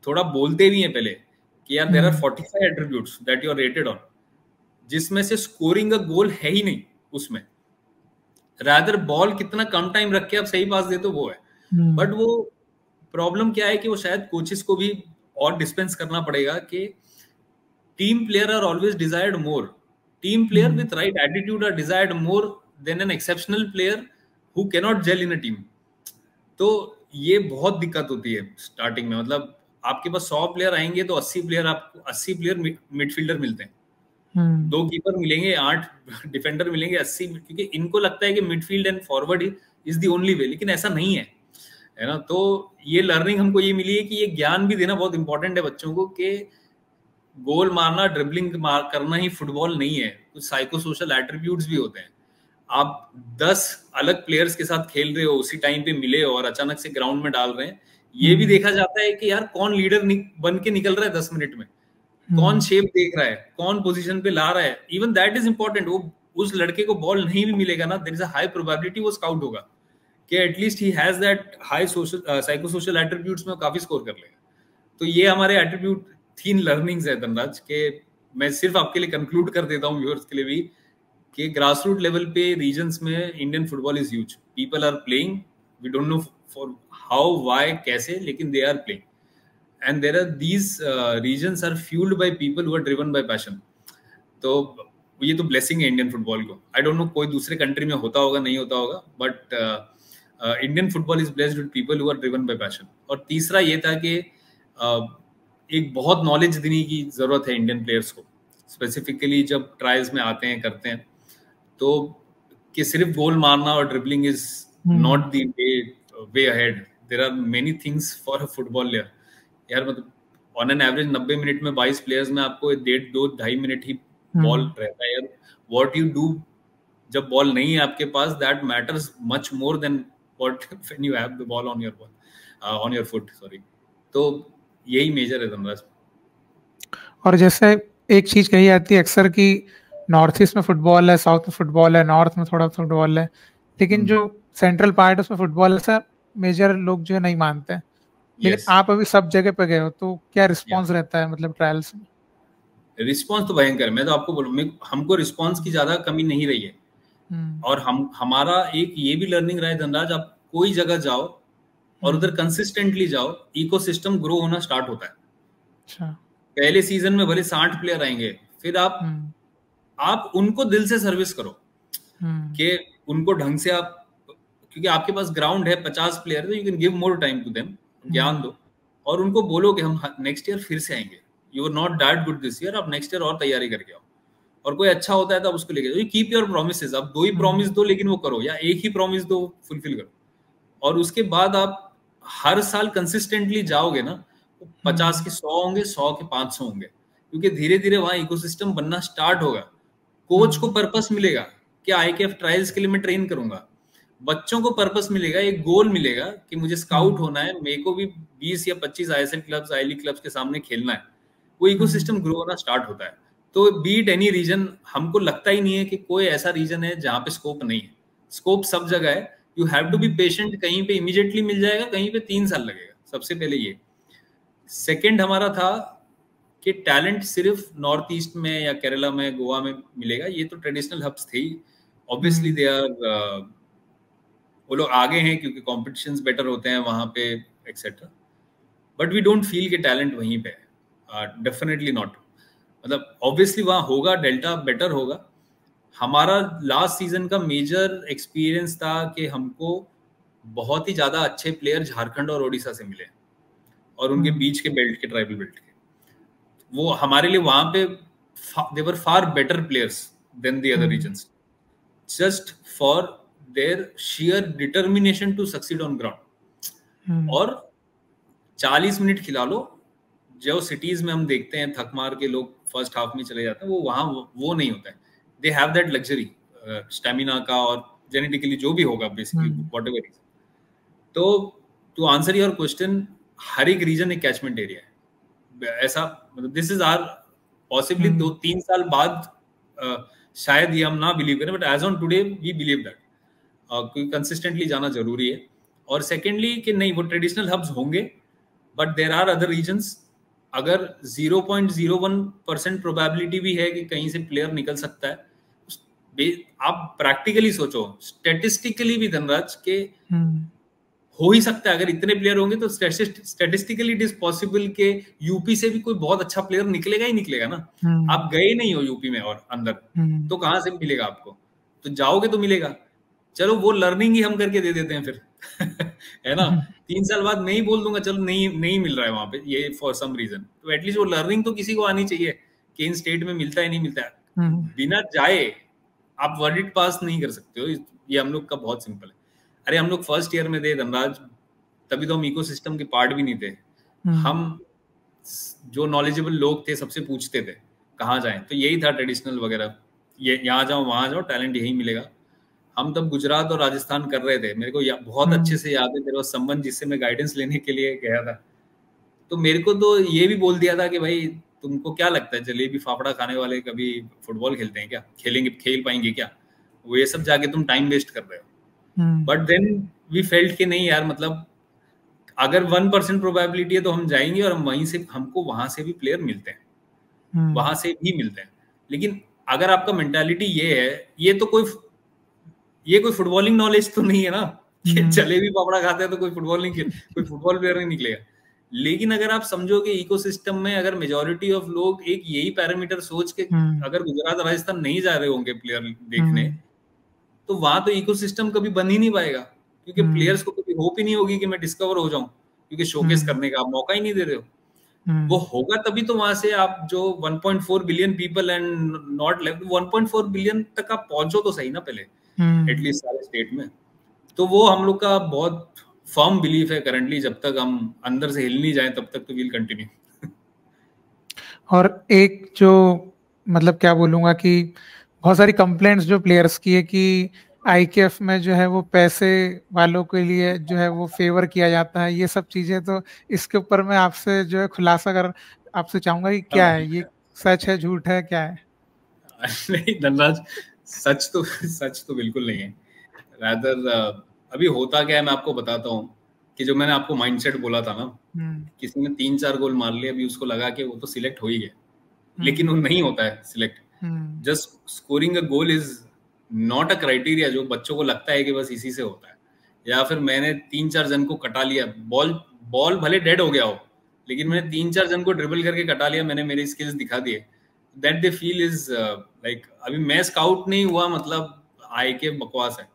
S2: थोड़ा बोलते भी हैं पहले कि यार there are 45 attributes that you are rated on, जिसमें से स्कोरिंग का गोल है ही नहीं उसमें। रादर बॉल कितना कम टाइम रख के आप सही पास दे तो वो है, बट वो प्रॉब्लम क्या है कि वो शायद कोचेस को भी और डिस्पेंस करना पड़ेगा कि team player are always desired more, team player with right attitude are desired more than an exceptional player who cannot gel in a team. तो ये बहुत दिक्कत होती है स्टार्टिंग में, मतलब आपके पास 100 प्लेयर आएंगे तो 80 प्लेयर मिडफील्डर मिलते हैं, 2 कीपर मिलेंगे, 8 डिफेंडर मिलेंगे, 80, क्योंकि इनको लगता है कि midfield and forward is the only way, लेकिन ऐसा नहीं है, है ना। तो ये लर्निंग हमको ये मिली है कि ये ज्ञान भी देना बहुत इंपॉर्टेंट है बच्चों को कि गोल मारना, ड्रिबलिंग करना ही फुटबॉल नहीं है, कुछ साइको सोशल एट्रीब्यूट्स भी होते हैं। आप 10 अलग प्लेयर्स के साथ खेल रहे हो, उसी टाइम पे मिले हो और अचानक से ग्राउंड में डाल रहे हैं, ये भी देखा जाता है कि यार कौन लीडर बन के निकल रहा है 10 मिनट में, कौन शेप देख रहा है, कौन पोजीशन पे ला रहा है, इवन दैट इज इंपॉर्टेंट। वो उस लड़के को बॉल नहीं भी मिलेगा ना, there is a high probability वो स्काउट होगा कि at least he has that high social psycho social attributes में काफी स्कोर कर लेगा। तो ये हमारे एट्रीब्यूट 3 लर्निंग्स है धनराज के। मैं सिर्फ आपके लिए कंक्लूड कर देता हूँ व्यूअर्स के लिए भी कि ग्रास रूट लेवल पे रीजन्स में Indian football is huge, people are playing, we don't know for how why कैसे, लेकिन they are playing and there are these regions are fuelled by people who are driven by passion. तो ये तो blessing है Indian football को। I don't know कोई दूसरे country में होता होगा नहीं होता होगा, but Indian football is blessed with people who are driven by passion. और तीसरा ये था कि एक बहुत नॉलेज देने की जरूरत है इंडियन प्लेयर्स को, स्पेसिफिकली जब ट्रायल्स में आते हैं करते हैं, तो कि सिर्फ गोल मारना और dribbling is not the way ahead. There are many things for a football player. यार मतलब ऑन एन एवरेज 90 मिनट में 22 प्लेयर्स में आपको 1.5-2 मिनट ही बॉल रहता है यार। व्हाट यू डू जब बॉल नहीं है आपके पास, that matters much more than what when you have the ball on your foot, sorry. तो यही मेजर है धनराज। और
S1: जैसे एक चीज कही जाती है अक्सर कि नॉर्थ ईस्ट में फुटबॉल है, साउथ में फुटबॉल है, नॉर्थ में थोड़ा फुटबॉल है, लेकिन जो सेंट्रल पार्ट है उसमें फुटबॉल ऐसा मेजर लोग जो है नहीं मानते हैं। लेकिन
S2: यस।
S1: आप अभी सब जगह पे गए हो, तो क्या
S2: या
S1: रिस्पॉन्स रहता है मतलब ट्रायल्स में?
S2: रिस्पॉन्स तो भयंकर है, मैं तो आपको बोलूँ, हमको रिस्पॉन्स की ज्यादा कमी नहीं रही है।
S1: हम्म।
S2: और हमारा एक ये भी लर्निंग रहा है धनराज, आप कोई जगह जाओ और उधर
S1: हम्म।
S2: कंसिस्टेंटली जाओ, इकोसिस्टम ग्रो होना स्टार्ट होता है।
S1: अच्छा।
S2: पहले सीजन में भले 60 प्लेयर आएंगे, फिर
S1: हम्म।
S2: आप उनको दिल से सर्विस करो
S1: हम्म।
S2: कि उनको ढंग से आप, क्योंकि आपके पास ग्राउंड है, 50 प्लेयर, तो you can give more time to them, ज्ञान
S1: हम्म।
S2: दो और उनको बोलो कि हम नेक्स्ट ईयर फिर से आएंगे, you are not that good this year, आप नेक्स्ट ईयर और तैयारी करके आओ। और कोई अच्छा होता है तो आप उसको लेके जाओ, कीप योर प्रोमिसेस, आप 2 ही प्रॉमिस
S1: हम्म।
S2: दो लेकिन वो करो, या एक ही प्रॉमिस दो, फुलफिल करो। और उसके बाद आप हर साल कंसिस्टेंटली जाओगे ना, तो 50
S1: हम्म।
S2: के 100 होंगे, 100 के 500 होंगे, क्योंकि धीरे धीरे वहां इकोसिस्टम बनना स्टार्ट होगा। कोच को
S1: हम्म।
S2: पर्पस मिलेगा कि आईकेएफ ट्रायल्स के लिए मैं ट्रेन करूंगा, बच्चों को पर्पस मिलेगा, एक गोल मिलेगा कि मुझे स्काउट
S1: हम्म।
S2: होना है, मेरे को भी 20 या 25 आईएसएल क्लब्स, आई लीग क्लब्स के सामने खेलना है। वो
S1: हम्म।
S2: इकोसिस्टम ग्रो होना स्टार्ट होता है। तो बीट एनी रीजन, हमको लगता ही नहीं है कि कोई ऐसा रीजन है जहां पे स्कोप नहीं है। स्कोप सब जगह है, you have to be
S1: hmm.
S2: Patient, कहीं पे इमीडिएटली मिल जाएगा, कहीं पे 3 साल लगेगा, सबसे पहले ये। सेकंड हमारा था कि टैलेंट सिर्फ नॉर्थ ईस्ट में या केरला में, गोवा में मिलेगा, ये तो ट्रेडिशनल हब्स थे ही, ऑब्वियसली
S1: हम्म।
S2: दे आर, वो लोग आगे हैं क्योंकि कॉम्पिटिशन्स बेटर होते हैं वहां पे, etcetera. But we don't feel कि टैलेंट वहीं पे है, डेफिनेटली नॉट। मतलब ऑब्वियसली वहां होगा, डेल्टा बेटर होगा। हमारा लास्ट सीजन का मेजर एक्सपीरियंस था कि हमको बहुत ही ज्यादा अच्छे प्लेयर झारखंड और ओडिशा से मिले, और उनके
S1: हम्म।
S2: बीच के बेल्ट के, ट्राइबल बेल्ट के, वो हमारे लिए वहां पे they were far better players than the other
S1: hmm.
S2: Reasons, just for their sheer determination to succeed on ground.
S1: Hmm.
S2: और 40 मिनट खिला लो, जो सिटीज में हम देखते हैं थक मार के लोग फर्स्ट हाफ में चले जाते हैं, वो वहां वो नहीं होता है। They have that luxury, stamina का और जेनेटिकली जो भी होगा, बेसिकली
S1: हम्म।
S2: Whatever. तो टू आंसर योर क्वेश्चन, हर एक रीजन एक कैचमेंट एरिया है, ऐसा मतलब this is are possibly
S1: hmm.
S2: 2-3 साल बाद शायद ये हम ना बिलीव करें, but as on today we believe that, क्योंकि कंसिस्टेंटली जाना जरूरी है। और सेकेंडली कि नहीं, वो ट्रेडिशनल हब्स होंगे, but there are other regions. अगर 0.01% प्रोबेबिलिटी भी है कि कहीं से प्लेयर निकल सकता है, आप प्रैक्टिकली सोचो, स्टेटिस्टिकली भी धनराज के
S1: हम्म।
S2: हो ही सकता है। अगर इतने प्लेयर होंगे तो स्टेटिस्टिकली इट इज पॉसिबल के यूपी से भी कोई बहुत अच्छा प्लेयर निकलेगा ही निकलेगा ना।
S1: हम्म।
S2: आप गए नहीं हो यूपी में और अंदर,
S1: हम्म।
S2: तो कहाँ से मिलेगा आपको? तो जाओगे तो मिलेगा। चलो वो लर्निंग ही हम करके दे देते हैं फिर है ना। 3 साल बाद मैं ही बोल दूंगा चलो नहीं नहीं मिल रहा है वहां पे ये फॉर सम रीजन, तो एटलीस्ट वो लर्निंग तो किसी को आनी चाहिए कि इन स्टेट में मिलता है नहीं मिलता है।
S1: हम्म।
S2: बिना जाए आप वर्डिट पास नहीं कर सकते हो, ये हम लोग का बहुत सिंपल है। अरे हम लोग फर्स्ट ईयर में थे धनराज, तभी तो हम इकोसिस्टम के पार्ट भी नहीं थे।
S1: हम्म।
S2: हम जो नॉलेजेबल लोग थे सबसे पूछते थे कहाँ जाएं, तो यही था ट्रेडिशनल वगैरह, ये यहाँ जाओ वहाँ जाओ, टैलेंट यही मिलेगा। हम तब गुजरात और राजस्थान कर रहे थे, मेरे को बहुत अच्छे
S1: हम्म।
S2: से याद है, मेरे पास संबंध जिससे मैं गाइडेंस लेने के लिए गया था, तो मेरे को तो ये भी बोल दिया था कि भाई तुमको क्या लगता है जलेबी फाफड़ा खाने वाले कभी फुटबॉल खेलते हैं क्या, खेलेंगे, खेल पाएंगे क्या, वो ये सब जाके तुम टाइम वेस्ट कर रहे हो।
S1: हम्म।
S2: बट देन वी फेल्ट कि नहीं यार, मतलब अगर 1% प्रोबेबिलिटी है तो हम जाएंगे, और हम वहीं से, हमको वहां से भी प्लेयर मिलते हैं,
S1: हम्म।
S2: वहां से भी मिलते हैं। लेकिन अगर आपका मेंटालिटी ये है, ये कोई फुटबॉलिंग नॉलेज तो नहीं है ना कि
S1: हम्म।
S2: जलेबी पापड़ा खाते हैं तो कोई फुटबॉल नहीं खेल, कोई फुटबॉल प्लेयर नहीं निकलेगा। लेकिन अगर आप समझो कि इकोसिस्टम में अगर मेजोरिटी ऑफ लोग एक यही पैरामीटर सोच के
S1: हम्म।
S2: अगर गुजरात राजस्थान नहीं जा रहे होंगे प्लेयर देखने,
S1: हम्म।
S2: तो वहां तो इकोसिस्टम कभी बन ही नहीं पाएगा, क्योंकि
S1: हम्म।
S2: प्लेयर्स को कभी होप ही नहीं होगी कि मैं डिस्कवर हो जाऊं, क्योंकि शोकेस
S1: हम्म।
S2: करने का आप मौका ही नहीं दे रहे हो। वो
S1: हम्म।
S2: होगा तभी तो वहां से आप जो 1.4 billion people and not left, 1.4 billion तक आप पहुंचो तो सही ना पहले,
S1: हम्म।
S2: एटलीस्ट सारे स्टेट में। तो वो हम लोग का बहुत फर्म बिलीफ है करंटली, जब तक हम अंदर से हिल नहीं जाए तब तक तो विल कंटिन्यू।
S1: और एक जो मतलब क्या बोलूंगा कि बहुत सारी कंप्लेंट्स जो प्लेयर्स की है कि आईकेएफ में जो है वो पैसे वालों के लिए जो है वो फेवर किया जाता है, ये सब चीजें, तो इसके ऊपर मैं आपसे जो है खुलासा कर आपसे चाहूंगा कि क्या है ये, सच है झूठ है क्या है?
S2: नहीं धनराज, सच तो बिल्कुल नहीं है। रादर अभी होता क्या है मैं आपको बताता हूँ कि जो मैंने आपको माइंडसेट बोला था ना, किसी ने 3-4 गोल मार लिए, अभी उसको लगा कि वो तो सिलेक्ट हो ही गया, लेकिन वो नहीं होता है select. Just scoring a goal is not a criteria जो बच्चों को लगता है कि बस इसी से होता है। या फिर मैंने 3-4 जन को कटा लिया, बॉल भले डेड हो गया हो, लेकिन मैंने 3-4 जन को ड्रिबल करके कटा लिया, मैंने मेरे स्किल्स दिखा दिए, that they feel is like अभी मैं स्काउट नहीं हुआ मतलब आय के बकवास है,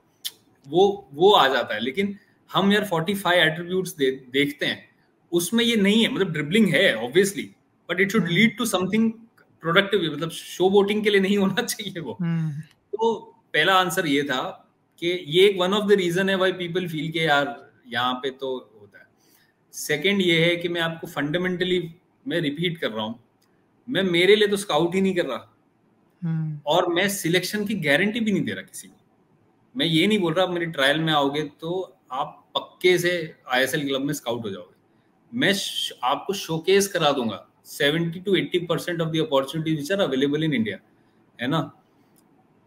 S2: वो आ जाता है। लेकिन हम यार 45 एट्रीब्यूट्स देखते हैं, उसमें ये नहीं है, मतलब ड्रिबलिंग है obviously, but it should lead to something productive, मतलब शो बोटिंग के लिए नहीं होना चाहिए वो। तो पहला आंसर ये था कि ये एक वन ऑफ द रीजन है व्हाई पीपल फील के यार यहाँ पे तो होता है। सेकंड ये है कि मैं आपको फंडामेंटली मैं रिपीट कर रहा हूँ, मैं मेरे लिए तो स्काउट ही नहीं कर रहा, और मैं सिलेक्शन की गारंटी भी नहीं दे रहा किसी को। मैं ये नहीं बोल रहा आप मेरी ट्रायल में आओगे तो आप पक्के से आईएसएल क्लब में स्काउट हो जाओगे, मैं आपको शोकेस करा दूंगा 70 to 80% of the opportunities which are available in India, है ना।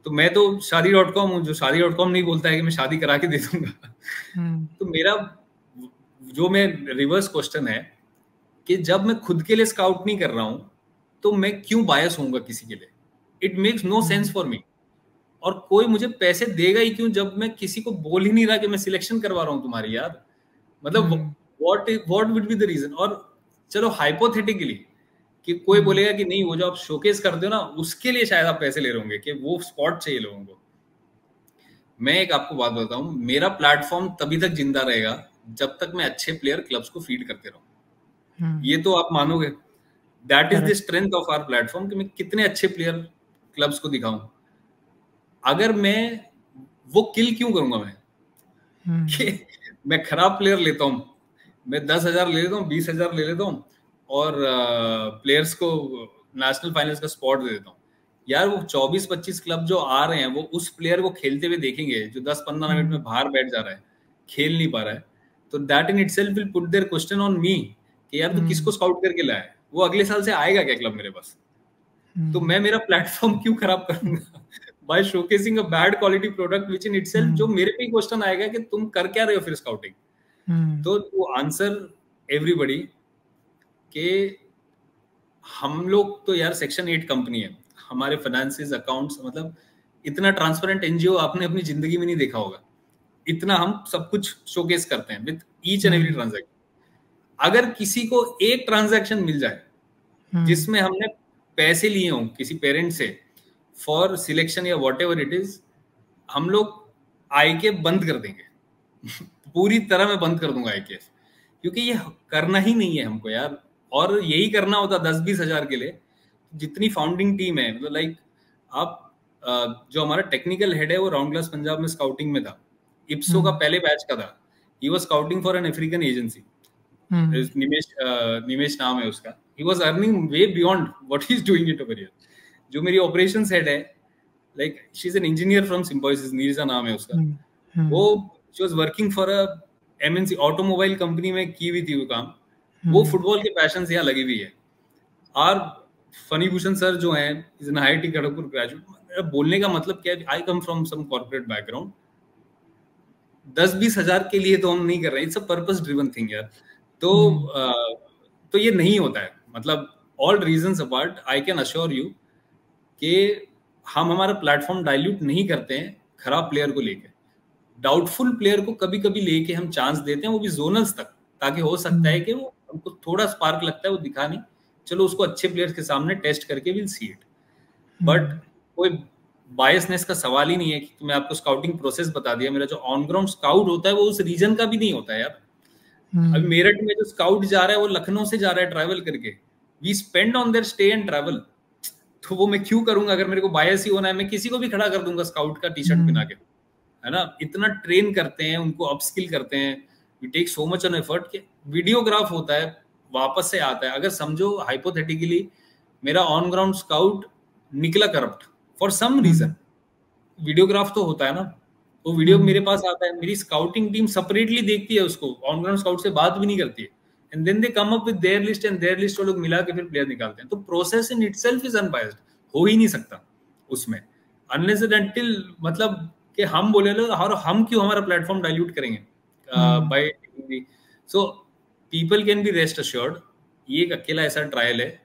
S2: तो मैं तो शादी.com हूँ, जो शादी.com नहीं बोलता है कि मैं शादी करा के दे दूंगा। तो मेरा जो मैं रिवर्स क्वेश्चन है कि जब मैं खुद के लिए स्काउट नहीं कर रहा हूं तो मैं क्यों बायस होऊंगा किसी के लिए, it makes no sense for me. और कोई मुझे पैसे देगा ही क्यों जब मैं किसी को बोल ही नहीं रहा कि मैं सिलेक्शन करवा रहा हूं तुम्हारी यार, मतलब what would be the reason. और चलो हाइपोथेटिकली कि कोई बोलेगा कि नहीं वो जो आप शोकेस करते हो ना उसके लिए शायद आप पैसे ले रहे होंगे कि वो स्पॉट चाहिए लोगों को। मैं एक आपको बात बताऊं, मेरा प्लेटफॉर्म तभी तक जिंदा रहेगा जब तक मैं अच्छे प्लेयर क्लब्स को फीड करते रहूं। ये तो आप मानोगे, that is the strength of our platform कि मैं कितने अच्छे प्लेयर क्लब्स को दिखाऊं। अगर मैं वो किल क्यों करूंगा मैं कि मैं खराब प्लेयर लेता हूं, मैं 10,000 ले लेता हूँ, 20,000 ले लेता हूँ और प्लेयर्स को नेशनल फाइनल्स का स्पॉट दे देता हूँ। यार वो 24-25 क्लब जो आ रहे हैं वो उस प्लेयर को खेलते हुए देखेंगे जो 10-15 मिनट में बाहर बैठ जा रहा है, खेल नहीं पा रहा है, तो that in itself will put their question on me कि यार तू किसको स्काउट करके लाया है, वो अगले साल से आएगा क्या क्लब मेरे पास। तो मैं मेरा प्लेटफॉर्म क्यों खराब करूंगा by showcasing a bad quality product which in itself, जो मेरे पे क्वेश्चन आएगा कि तुम कर क्या रहे हो फिर स्काउटिंग। तो वो आंसर एवरीबॉडी के हम लोग तो यार सेक्शन 8 कंपनी है, हमारे फाइनेंसेस अकाउंट्स मतलब इतना ट्रांसपेरेंट एनजीओ आपने अपनी जिंदगी में नहीं देखा होगा, इतना हम सब कुछ शोकेस करते हैं with each and every transaction. अगर किसी को एक ट्रांजैक्शन मिल जाए जिसमें हमने पैसे लिए हों किसी पेरेंट से फॉर सिलेक्शन या वॉट एवर इट इज, हम लोग आईके बंद कर देंगे पूरी तरह मैं बंद कर दूंगा आईके, क्योंकि ये करना ही नहीं है हमको यार। और यही करना होता 10-20 हजार के लिए जितनी फाउंडिंग टीम है, मतलब लाइक आप जो हमारा टेक्निकल हेड है वो राउंड ग्लास पंजाब में स्काउटिंग में था, इप्सो का पहले बैच का था, he was scouting for an African agency, Nimesh नाम है उसका, he was earning way beyond what he is doing it over here. जो मेरी ऑपरेशंस हेड है, like she is an engineer from Symbiosis, Neerja नाम है उसका, वो she was working for a MNC automobile company में की हुई थी वो काम, वो फुटबॉल के पैशन से यहाँ लगी हुई है। और फनी भूषण सर जो हैं is an IIT Kharagpur graduate, बोलने का मतलब क्या है, I come from some corporate background, 10-20 हजार के लिए तो हम नहीं कर रहे हैं, it's a purpose driven thing यार। तो ये नहीं होता है, मतलब all reasons apart I can assure you कि हम हमारा प्लेटफॉर्म डाइल्यूट नहीं करते हैं खराब प्लेयर को लेके, डाउटफुल प्लेयर को कभी कभी लेके हम चांस देते हैं, वो भी जोनल्स तक, ताकि हो सकता है कि वो हमको थोड़ा स्पार्क लगता है वो दिखा नहीं, चलो उसको अच्छे प्लेयर्स के सामने टेस्ट करके विल सी इट। बट कोई बायसनेस का सवाल ही नहीं है कि मैं आपको स्काउटिंग प्रोसेस बता दिया, मेरा जो ऑन ग्राउंड स्काउट होता है वो उस रीजन का भी नहीं होता है यार। अभी मेरठ में जो स्काउट जा रहा है वो लखनऊ से जा रहा है ट्रैवल करके, we spend on their stay and travel, तो वो मैं क्यों करूंगा, अगर मेरे को बायस ही होना है मैं किसी को भी खड़ा कर दूंगा स्काउट का टी शर्ट पहना के, है ना। इतना ट्रेन करते हैं उनको, अपस्किल करते हैं, we take so much on effort कि वीडियोग्राफ होता है वापस से आता है। अगर समझो हाइपोथेटिकली मेरा ऑन ग्राउंड स्काउट निकला corrupt for some reason, videograph तो होता है ना, वो वीडियो मेरे पास आता है, मेरी स्काउटिंग टीम सेपरेटली देखती है उसको, ऑन ग्राउंड स्काउट से बात भी नहीं करती है, and then they come up with their list and their list वो लोग मिला के फिर प्लेयर निकालते हैं। तो process in itself is unbiased, हो ही नहीं सकता उसमें अनलेस एंड अनटिल, मतलब कि हम बोले लो और हम क्यों हमारा प्लेटफॉर्म डाइल्यूट करेंगे by so people can be rest assured, ये एक अकेला ऐसा ट्रायल है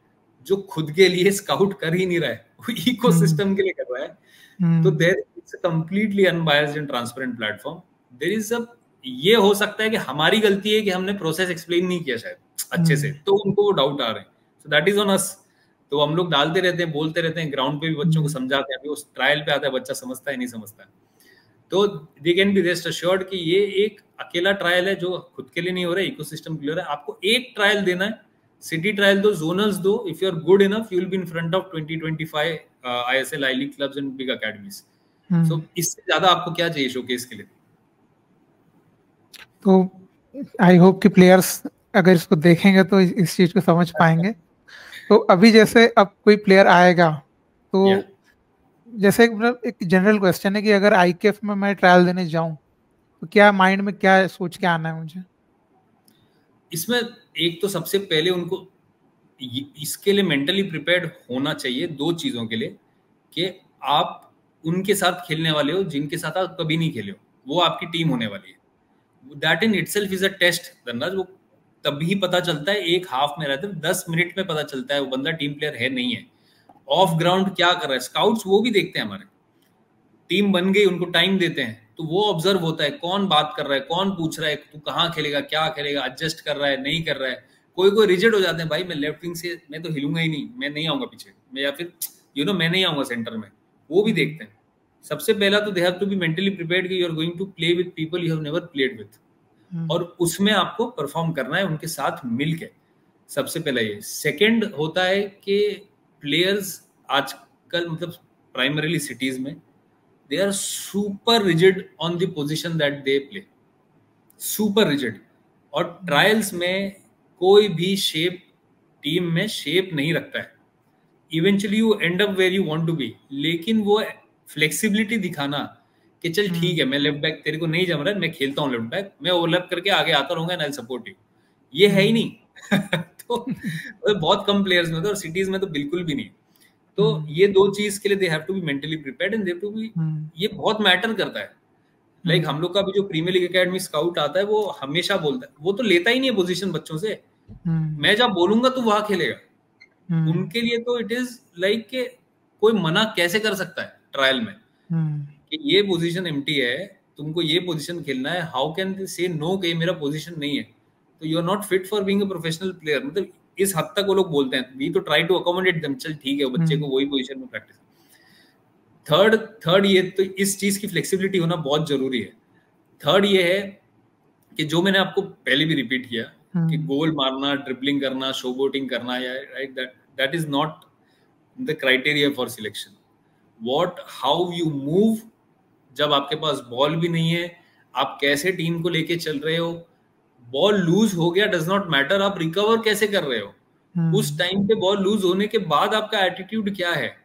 S2: जो खुद के लिए स्काउट कर ही नहीं रहा है, वो इकोसिस्टम के लिए कर रहा है। तो there it's a completely unbiased and transparent platform. There is a, ये हो सकता है कि हमारी गलती है कि हमने प्रोसेस एक्सप्लेन नहीं किया शायद अच्छे से, तो उनको वो डाउट आ रहे हैं, so that is on us. तो हम लोग डालते रहते हैं, बोलते रहते हैं, ग्राउंड पे भी बच्चों को समझाते हैं, अभी उस ट्रायल पे आता है बच्चा समझता है नहीं समझता है। तो they can be rest assured कि ये एक अकेला ट्रायल है जो खुद के लिए नहीं हो रहा है, इकोसिस्टम के लिए हो रहा है। आपको एक ट्रायल देना है, सिटी ट्रायल दो, जोनल्स दो, if you are good enough you will be in front of 20-25 ISL I league clubs and big academies. So इससे ज्यादा आपको क्या चाहिए शोकेस के लिए?
S1: तो आई होप कि प्लेयर्स अगर इसको देखेंगे तो इस चीज को समझ पाएंगे। तो अभी जैसे अब कोई प्लेयर आएगा तो जैसे मतलब एक जनरल क्वेश्चन है कि अगर IKF में मैं ट्रायल देने जाऊं तो क्या माइंड में क्या सोच के आना है मुझे?
S2: इसमें एक तो सबसे पहले उनको इसके लिए मेंटली प्रिपेयर्ड होना चाहिए दो चीजों के लिए, कि आप उनके साथ खेलने वाले हो जिनके साथ आप कभी नहीं खेले हो, वो आपकी टीम होने वाली है। That in itself is a test Dhanraj. वो तभी पता चलता है, एक हाफ में रहते 10 मिनट में पता चलता है वो बंदा टीम प्लेयर है नहीं है, ऑफ ग्राउंड क्या कर रहा है। स्काउट्स वो भी देखते हैं, हमारे टीम बन गई उनको टाइम देते हैं तो वो ऑब्जर्व होता है कौन बात कर रहा है, कौन पूछ रहा है तू कहाँ खेलेगा, क्या खेलेगा, एडजस्ट कर रहा है नहीं कर रहा है। कोई कोई रिजिड हो जाते हैं, भाई मैं लेफ्ट विंग से मैं तो हिलूंगा ही नहीं, मैं नहीं आऊंगा पीछे मैं, या फिर मैं नहीं आऊंगा सेंटर में, वो भी देखते हैं। सबसे पहला तो they have to be mentally prepared कि you are going to play with people you have never played with, और उसमें आपको परफॉर्म करना है उनके साथ मिलके। सबसे पहला ये। सेकंड होता है कि प्लेयर्स आजकल मतलब प्राइमरीली सिटीज में they are super rigid on the position that they play, super rigid। और ट्रायल्स में कोई भी शेप टीम में शेप नहीं रखता है, eventually you end up where you want to be. लेकिन वो फ्लेक्सिबिलिटी दिखाना कि चल ठीक है मैं लेफ्ट बैक, तेरे को नहीं जम रहा है मैं खेलता हूँ लेफ्ट बैक, मैं ओवरलैप करके आगे आता रहूंगा एंड आई सपोर्ट यू, ये है ही नहीं। तो बहुत कम प्लेयर्स में तो, और सिटीज में तो बिल्कुल भी नहीं। तो ये दो चीज के लिए they have to be mentally prepared and they have to be, ये बहुत मैटर करता है। लाइक हम लोग का भी जो प्रीमियर लीग एकेडमी स्काउट आता है वो हमेशा बोलता है, वो तो लेता ही नहीं है पोजीशन बच्चों से, मैं जब बोलूंगा तो वहां खेलेगा। उनके लिए तो इट इज लाइक के कोई मना कैसे कर सकता है ट्रायल में कि ये पोजीशन एम्प्टी है, तुमको ये पोजीशन खेलना है, हाउ कैन दे से नो कि मेरा पोजीशन नहीं है, तो you are not fit for being a professional player. मतलब इस हद तक वो लोग बोलते हैं। वी तो ट्राई टू अकोमोडेट देम, चल ठीक है बच्चे को वही पोजीशन में प्रैक्टिस। थर्ड ये तो इस चीज की फ्लेक्सिबिलिटी होना बहुत जरूरी है। थर्ड ये है कि जो मैंने आपको पहले भी रिपीट किया कि गोल मारना, ड्रिबलिंग करना, शो बोटिंग करना, या right that is not the criteria for selection. What how you move, जब आपके पास बॉल भी नहीं है आप कैसे टीम को लेके चल रहे हो, बॉल लूज हो गया डज नॉट मैटर, आप रिकवर कैसे कर रहे हो, उस टाइम पे बॉल लूज होने के बाद आपका एटीट्यूड क्या है,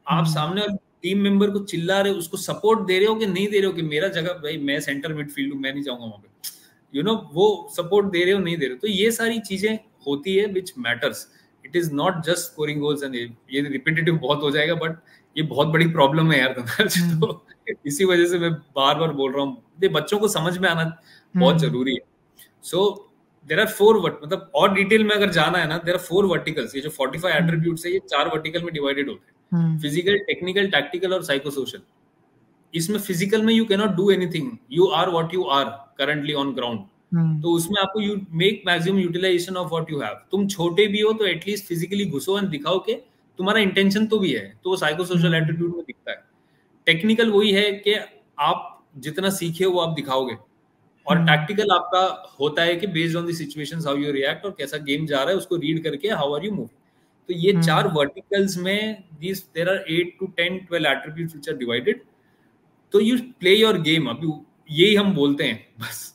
S2: आप सामने वाले टीम मेंबर को चिल्ला रहे हो, उसको सपोर्ट दे रहे हो कि नहीं दे रहे हो, कि मेरा जगह भाई मैं सेंटर मिडफील्ड हूं मैं नहीं जाऊंगा वहां पे, वो सपोर्ट दे रहे हो नहीं दे रहे हो। तो ये सारी चीजें होती है विच matters. It is not just scoring goals and ये रिपीटेटिव बहुत हो जाएगा बट ये बहुत बड़ी प्रॉब्लम है यार। तो इसी वजह से मैं बार बार बोल रहा हूँ बच्चों को समझ में आना बहुत जरूरी है। सो देयर आर 4 मतलब और डिटेल में अगर जाना है ना, देयर आर 4 वर्टिकल्स। ये जो 45 एट्रीब्यूट्स है ये 4 वर्टिकल में डिवाइडेड होते हैं, फिजिकल, टेक्निकल, टैक्टिकल और साइको सोशल। इसमें फिजिकल में you can not do anything, you are what you are currently on ground. तो उसमें आपको you make maximum utilization of what you have. तुम छोटे भी हो तो एटलीस्ट फिजिकली घुसो एंड दिखाओ के तुम्हारा इंटेंशन तो भी है, तो वो साइको सोशल एटीट्यूड में दिखता है। टेक्निकल वही है कि आप जितना सीखे हो वो आप दिखाओगे, और टैक्टिकल आपका होता है कि based on the situations how you react, और कैसा गेम जा रहा है उसको रीड करके हाउ आर यू मूविंग। तो ये 4 वर्टिकल्स में this there are 8 to 10 12 attributes which are divided. तो यू प्ले योर गेम, अभी यही हम बोलते हैं बस।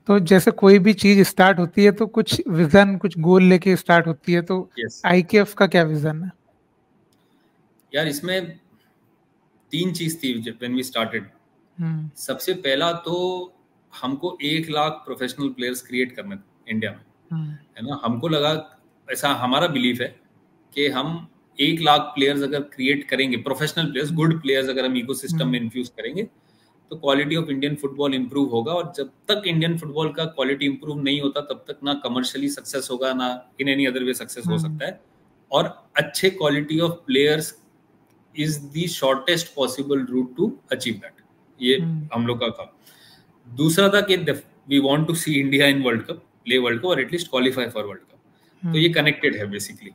S1: तो जैसे कोई भी चीज स्टार्ट होती है तो कुछ विजन, कुछ गोल लेके स्टार्ट होती है, तो IKF का क्या विजन है
S2: यार? इसमें 3 चीज थी व्हेन वी स्टार्टेड। सबसे पहला तो हमको 1 लाख प्रोफेशनल प्लेयर्स क्रिएट करने थे इंडिया में, है ना। हमको लगा, ऐसा हमारा बिलीफ है कि हम 1 लाख प्लेयर्स अगर क्रिएट करेंगे, प्रोफेशनल प्लेयर्स, गुड प्लेयर्स अगर हम इकोसिस्टम में इन्फ्यूज करेंगे तो quality of Indian football improve होगा। और जब तक इंडियन फुटबॉल का क्वालिटी इंप्रूव नहीं होता तब तक ना कमर्शियली सक्सेस होगा, ना in any other way success हो सकता है। और अच्छे quality of players is the shortest possible route to achieve that. ये हम लोग का था। दूसरा था कि we want to see India in world cup, play world cup और at least qualify for world cup. तो ये कनेक्टेड है बेसिकली।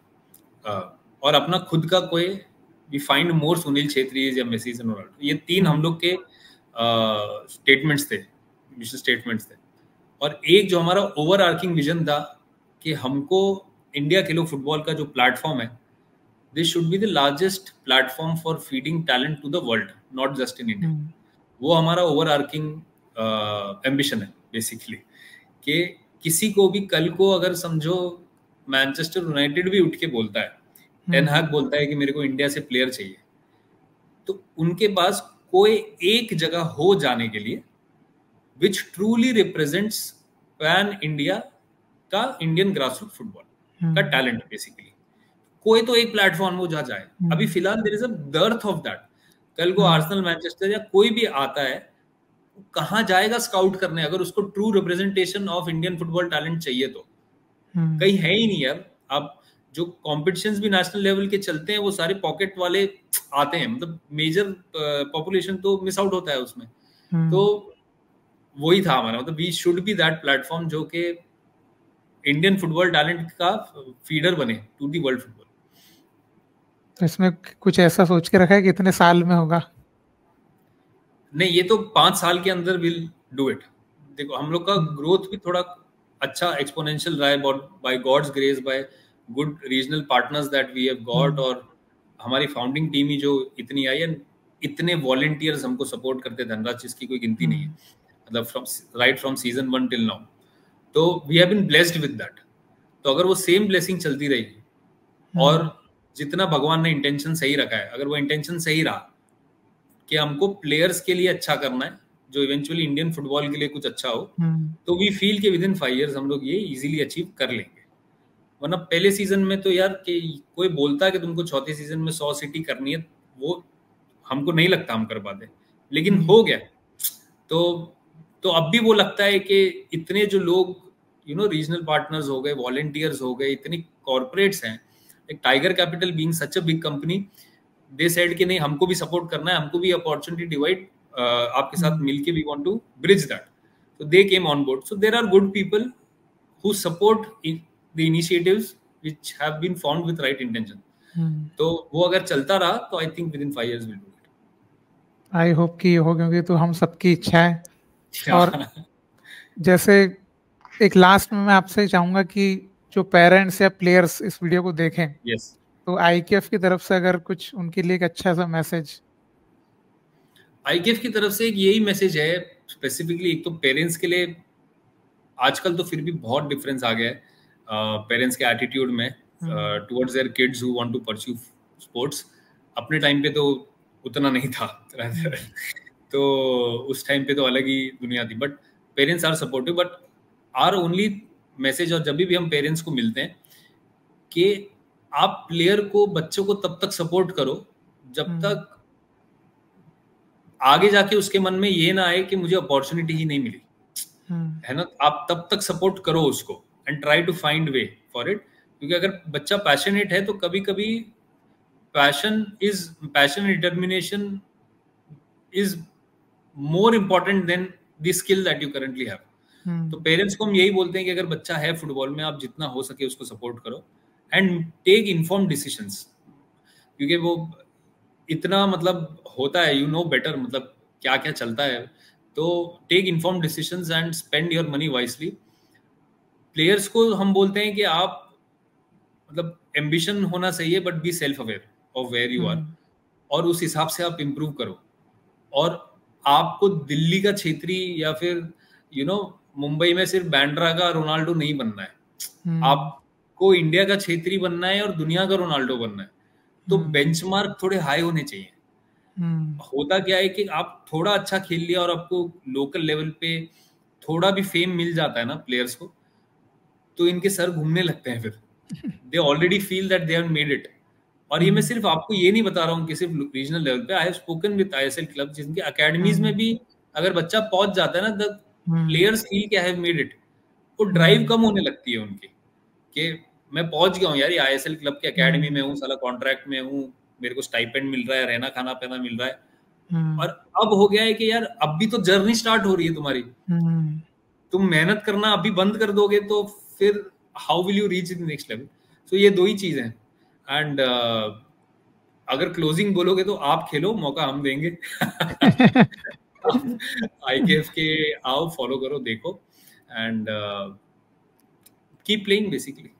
S2: और अपना खुद का कोई we find more Sunil Chhetri या मेसी एंड रोनाल्डो, ये तीन हम लोग के स्टेटमेंट्स थे, मिशन स्टेटमेंट्स थे। और एक जो हमारा ओवर आर्किंग विजन था कि हमको इंडिया खेलो फुटबॉल का जो प्लेटफॉर्म है, this should be the largest platform for feeding talent to the world, not just in India. वो हमारा ओवर आर्किंग एम्बिशन है बेसिकली। कि किसी को भी कल को अगर समझो मैनचेस्टर यूनाइटेड भी उठ के बोलता है, टेन हाग बोलता है कि मेरे को इंडिया से प्लेयर चाहिए, तो उनके पास कोई एक जगह हो जाने के लिए which truly represents pan India का इंडियन ग्रासरूट फुटबॉल का टैलेंट बेसिकली। कोई तो एक प्लेटफॉर्म हो जा जाए। अभी फिलहाल there is a dearth of that. कल को आर्सेनल, मैनचेस्टर या कोई भी आता है, कहाँ जाएगा स्काउट करने अगर उसको true representation of Indian football talent चाहिए तो? कहीं है ही नहीं यार। आप जो कॉम्पिटिशन्स भी नेशनल लेवल के चलते हैं वो सारे पॉकेट वाले आते हैं, मतलब मेजर पॉपुलेशन तो मिस आउट होता है उसमें। तो वही था हमारा, मतलब we should be that platform जो कि इंडियन फुटबॉल टैलेंट का फीडर बने टू दी वर्ल्ड फुटबॉल।
S1: तो इसमें कुछ ऐसा सोच के रखा है कि इतने साल में होगा?
S2: नहीं, ये तो 5 साल के अंदर विल डू इट। देखो हम लोग का ग्रोथ भी थोड़ा अच्छा एक्सपोनेंशियल रहा है by God's grace, by good regional partners that we have got. और हमारी फाउंडिंग टीम ही जो इतनी आई है, इतने वॉलंटियर्स हमको सपोर्ट करते, धनराज जिसकी कोई गिनती नहीं है, मतलब फ्रॉम सीजन 1 टिल नाउ। तो we have been blessed with that. तो अगर वो सेम ब्लेसिंग चलती रही और जितना भगवान ने इंटेंशन सही रखा है, अगर वो इंटेंशन सही रहा कि हमको प्लेयर्स के लिए अच्छा करना है जो इवेंचुअली इंडियन फुटबॉल के लिए कुछ अच्छा हो, तो वी फील कि विद इन 5 years हम लोग ये इजीली अचीव कर लेंगे। वरना पहले सीजन में तो यार कि कोई बोलता है कि तुमको चौथे सीजन में 100 सिटी करनी है, वो हमको नहीं लगता हम कर पाते, लेकिन हो गया। तो अब भी वो लगता है कि इतने जो लोग रीजनल पार्टनर्स हो गए, वॉलंटियर्स हो गए, इतनी कॉर्पोरेट्स हैं, एक tiger capital being such a big company, they said कि नहीं हमको भी सपोर्ट करना है, हमको भी अपॉर्चुनिटी डिवाइड आपके साथ मिलके we want to bridge that. So they came on board. So there are good people who support the initiatives which have been found with right intention. तो वो अगर चलता रहा तो I think within 5 years will do it.
S1: I hope कि हो, क्योंकि तो हम सबकी इच्छा है। और जैसे एक लास्ट में मैं आपसे चाहूंगा कि जो पेरेंट्स या प्लेयर्स इस वीडियो को देखें,
S2: yes.
S1: तो आईकेएफ की तरफ से अगर कुछ उनके लिए एक अच्छा सा मैसेज।
S2: आईकेएफ की तरफ से एक यही मैसेज है स्पेसिफिकली। एक तो पेरेंट्स के लिए आजकल तो फिर भी बहुत डिफरेंस आ गया है पेरेंट्स के एटीट्यूड में towards their kids who want to pursue sports. अपने टाइम पे तो उतना नहीं था तो उस टाइम पे तो अलग ही दुनिया थी। But parents are supportive. But are only message, और जब भी हम पेरेंट्स को मिलते हैं, कि आप प्लेयर को, बच्चों को तब तक सपोर्ट करो जब तक आगे जाके उसके मन में ये ना आए कि मुझे अपॉर्चुनिटी ही नहीं मिली, है ना। आप तब तक सपोर्ट करो उसको and try to find way for it. क्योंकि अगर बच्चा पैशनेट है तो कभी कभी passion determination is more important than the skill that you currently have. तो पेरेंट्स को हम यही बोलते हैं कि अगर बच्चा है फुटबॉल में, आप जितना हो सके उसको सपोर्ट करो एंड टेक इन्फॉर्म्ड डिसीजंस। क्योंकि वो इतना मतलब होता है, यू नो बेटर, मतलब क्या क्या चलता है। तो take informed decisions and spend your money wisely. Players को हम बोलते हैं कि आप, मतलब एम्बिशन होना चाहिए but be self aware of where you are, और उस हिसाब से आप इम्प्रूव करो। और आपको दिल्ली का छेत्री या फिर मुंबई में सिर्फ बैंड्रा का रोनाल्डो नहीं बनना है, आपको इंडिया का छेत्री बनना है और दुनिया का रोनाल्डो बनना है। तो बेंचमार्क थोड़े हाई होने चाहिए। होता क्या है कि आप थोड़ा अच्छा खेल लिया और आपको लोकल लेवल पे थोड़ा भी फेम मिल जाता है ना प्लेयर्स को, तो इनके सर घूमने लगते हैं। फिर they already feel that they have made it. और ये मैं सिर्फ आपको ये नहीं बता रहा हूँ कि सिर्फ रीजनल लेवल पे, I have spoken with ISL club जिनके अकेडमीज में भी अगर बच्चा पहुंच जाता है ना, द प्लेयर्स फील कि आई हैव मेड इट, वो ड्राइव कम होने लगती है उनकी कि मैं पहुंच गया हूँ यार, ये आईएसएल क्लब के एकेडमी में हूँ, साला कॉन्ट्रैक्ट में हूँ, मेरे को स्टाइपेंड मिल रहा है, रहना खाना पीना मिल रहा है। और अब हो गया है कि यार अब भी तो जर्नी स्टार्ट हो रही है तुम्हारी, तुम मेहनत करना अभी बंद कर दोगे तो फिर how will you reach the next level. So ये दो ही चीज हैं। एंड अगर क्लोजिंग बोलोगे तो आप खेलो, मौका हम देंगे। आईकेएफ के आओ, फॉलो करो, देखो, and keep playing basically.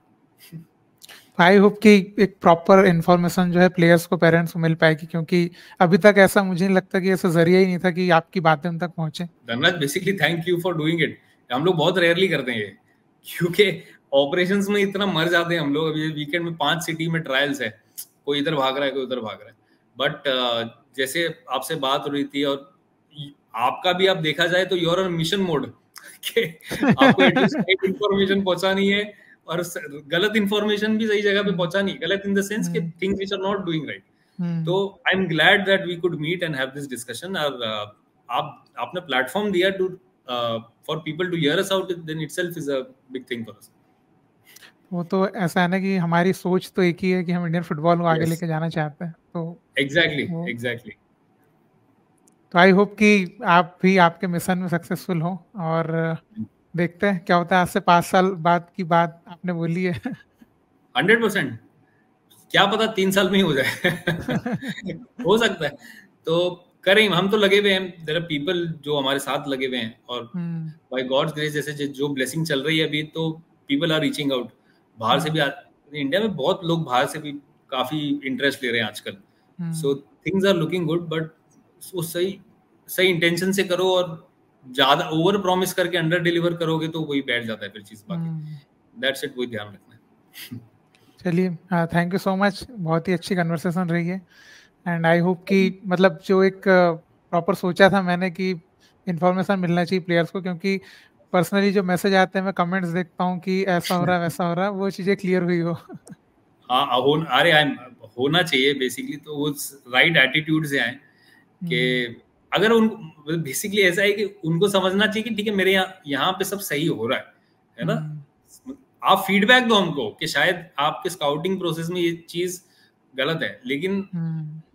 S1: I hope कि एक प्रॉपर इन्फॉर्मेशन जो है प्लेयर्स को, पेरेंट्स को मिल पाएगी, क्योंकि अभी तक ऐसा मुझे नहीं लगता कि ऐसा जरिया ही नहीं था कि आपकी बातें उन तक पहुंचे।
S2: Dhanraj, basically thank you for doing it. हम लोग बहुत रेयरली करते हैं ये, क्योंकि ऑपरेशंस में इतना मर जाते हैं हम लोग। अभी वीकेंड में 5 सिटी में ट्रायल्स है, कोई इधर भाग रहा है, कोई उधर भाग रहा है। बट जैसे आपसे बात हो रही थी, और आपका भी आप देखा जाए तो यूर ऑन मिशन मोड कि आपको एटलीस्ट इन्फॉर्मेशन पहुंचानी है, और गलत इन्फॉर्मेशन भी सही जगह पे पहुंचानी है। गलत इन द सेंस कि things which are not doing right. तो I am glad that we could meet and have this discussion. और आपने प्लेटफॉर्म दिया to for people to hear us out, then itself is a big thing for us. वो
S1: तो ऐसा है ना कि हमारी सोच तो एक ही है कि हम इंडियन फुटबॉल को आगे लेके जाना चाहते हैं। तो
S2: एग्जैक्टली
S1: तो आई होप कि आप भी आपके मिशन में सक्सेसफुल हो, और देखते हैं क्या होता है। आज से 5 साल बाद की बात आपने बोली है।
S2: 100%, क्या पता 3 साल में ही हो जाए। हो सकता है। तो करें, हम तो लगे हुए हैं। देयर आर पीपल जो हमारे साथ लगे हुए हैं, और बाय गॉड्स ग्रेस जैसे जो ब्लेसिंग चल रही है अभी, तो पीपल आर रीचिंग आउट। बाहर से भी, इंडिया में बहुत लोग बाहर से भी काफी इंटरेस्ट ले रहे हैं आजकल। So things are looking good, but वो सही इंटेंशन से करो, और ज्यादा ओवर प्रॉमिस करके अंडर डिलीवर करोगे तो वही बैठ जाता है फिर चीज। बाकी दैट्स इट, वही ध्यान रखना है।
S1: चलिए, थैंक यू सो मच, बहुत ही अच्छी कन्वर्सेशन रही है। एंड आई होप कि मतलब जो एक प्रॉपर सोचा था मैंने कि इन्फॉर्मेशन मिलना चाहिए प्लेयर्स को, क्योंकि पर्सनली जो मैसेज आते हैं, मैं कमेंट्स देखता हूँ कि ऐसा हो रहा है वैसा हो रहा है, वो चीज़ें क्लियर हुई हो।
S2: हाँ, अरे होना चाहिए बेसिकली। तो वो राइट एटीट्यूड से आए कि अगर उन बेसिकली ऐसा है कि उनको समझना चाहिए कि ठीक है, मेरे यहाँ पे सब सही हो रहा है ना। आप फीडबैक दो हमको कि शायद आपके स्काउटिंग प्रोसेस में ये चीज गलत है, लेकिन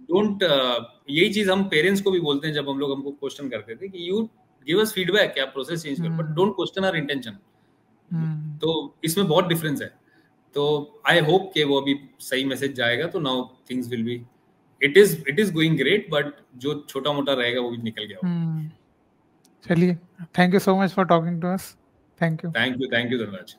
S2: डोंट यही चीज हम पेरेंट्स को भी बोलते हैं जब हम लोग हमको क्वेश्चन करते थे कि यू गिव अस फीडबैक कि आप प्रोसेस चेंज करो, but don't question our intention. तो इसमें बहुत डिफरेंस है। तो आई होप कि वो अभी सही मैसेज जाएगा, तो now things will be, it is going great, but जो छोटा मोटा रहेगा वो भी निकल गया।
S1: चलिए, thank you so much for talking to us. Thank you
S2: धन्यवाद।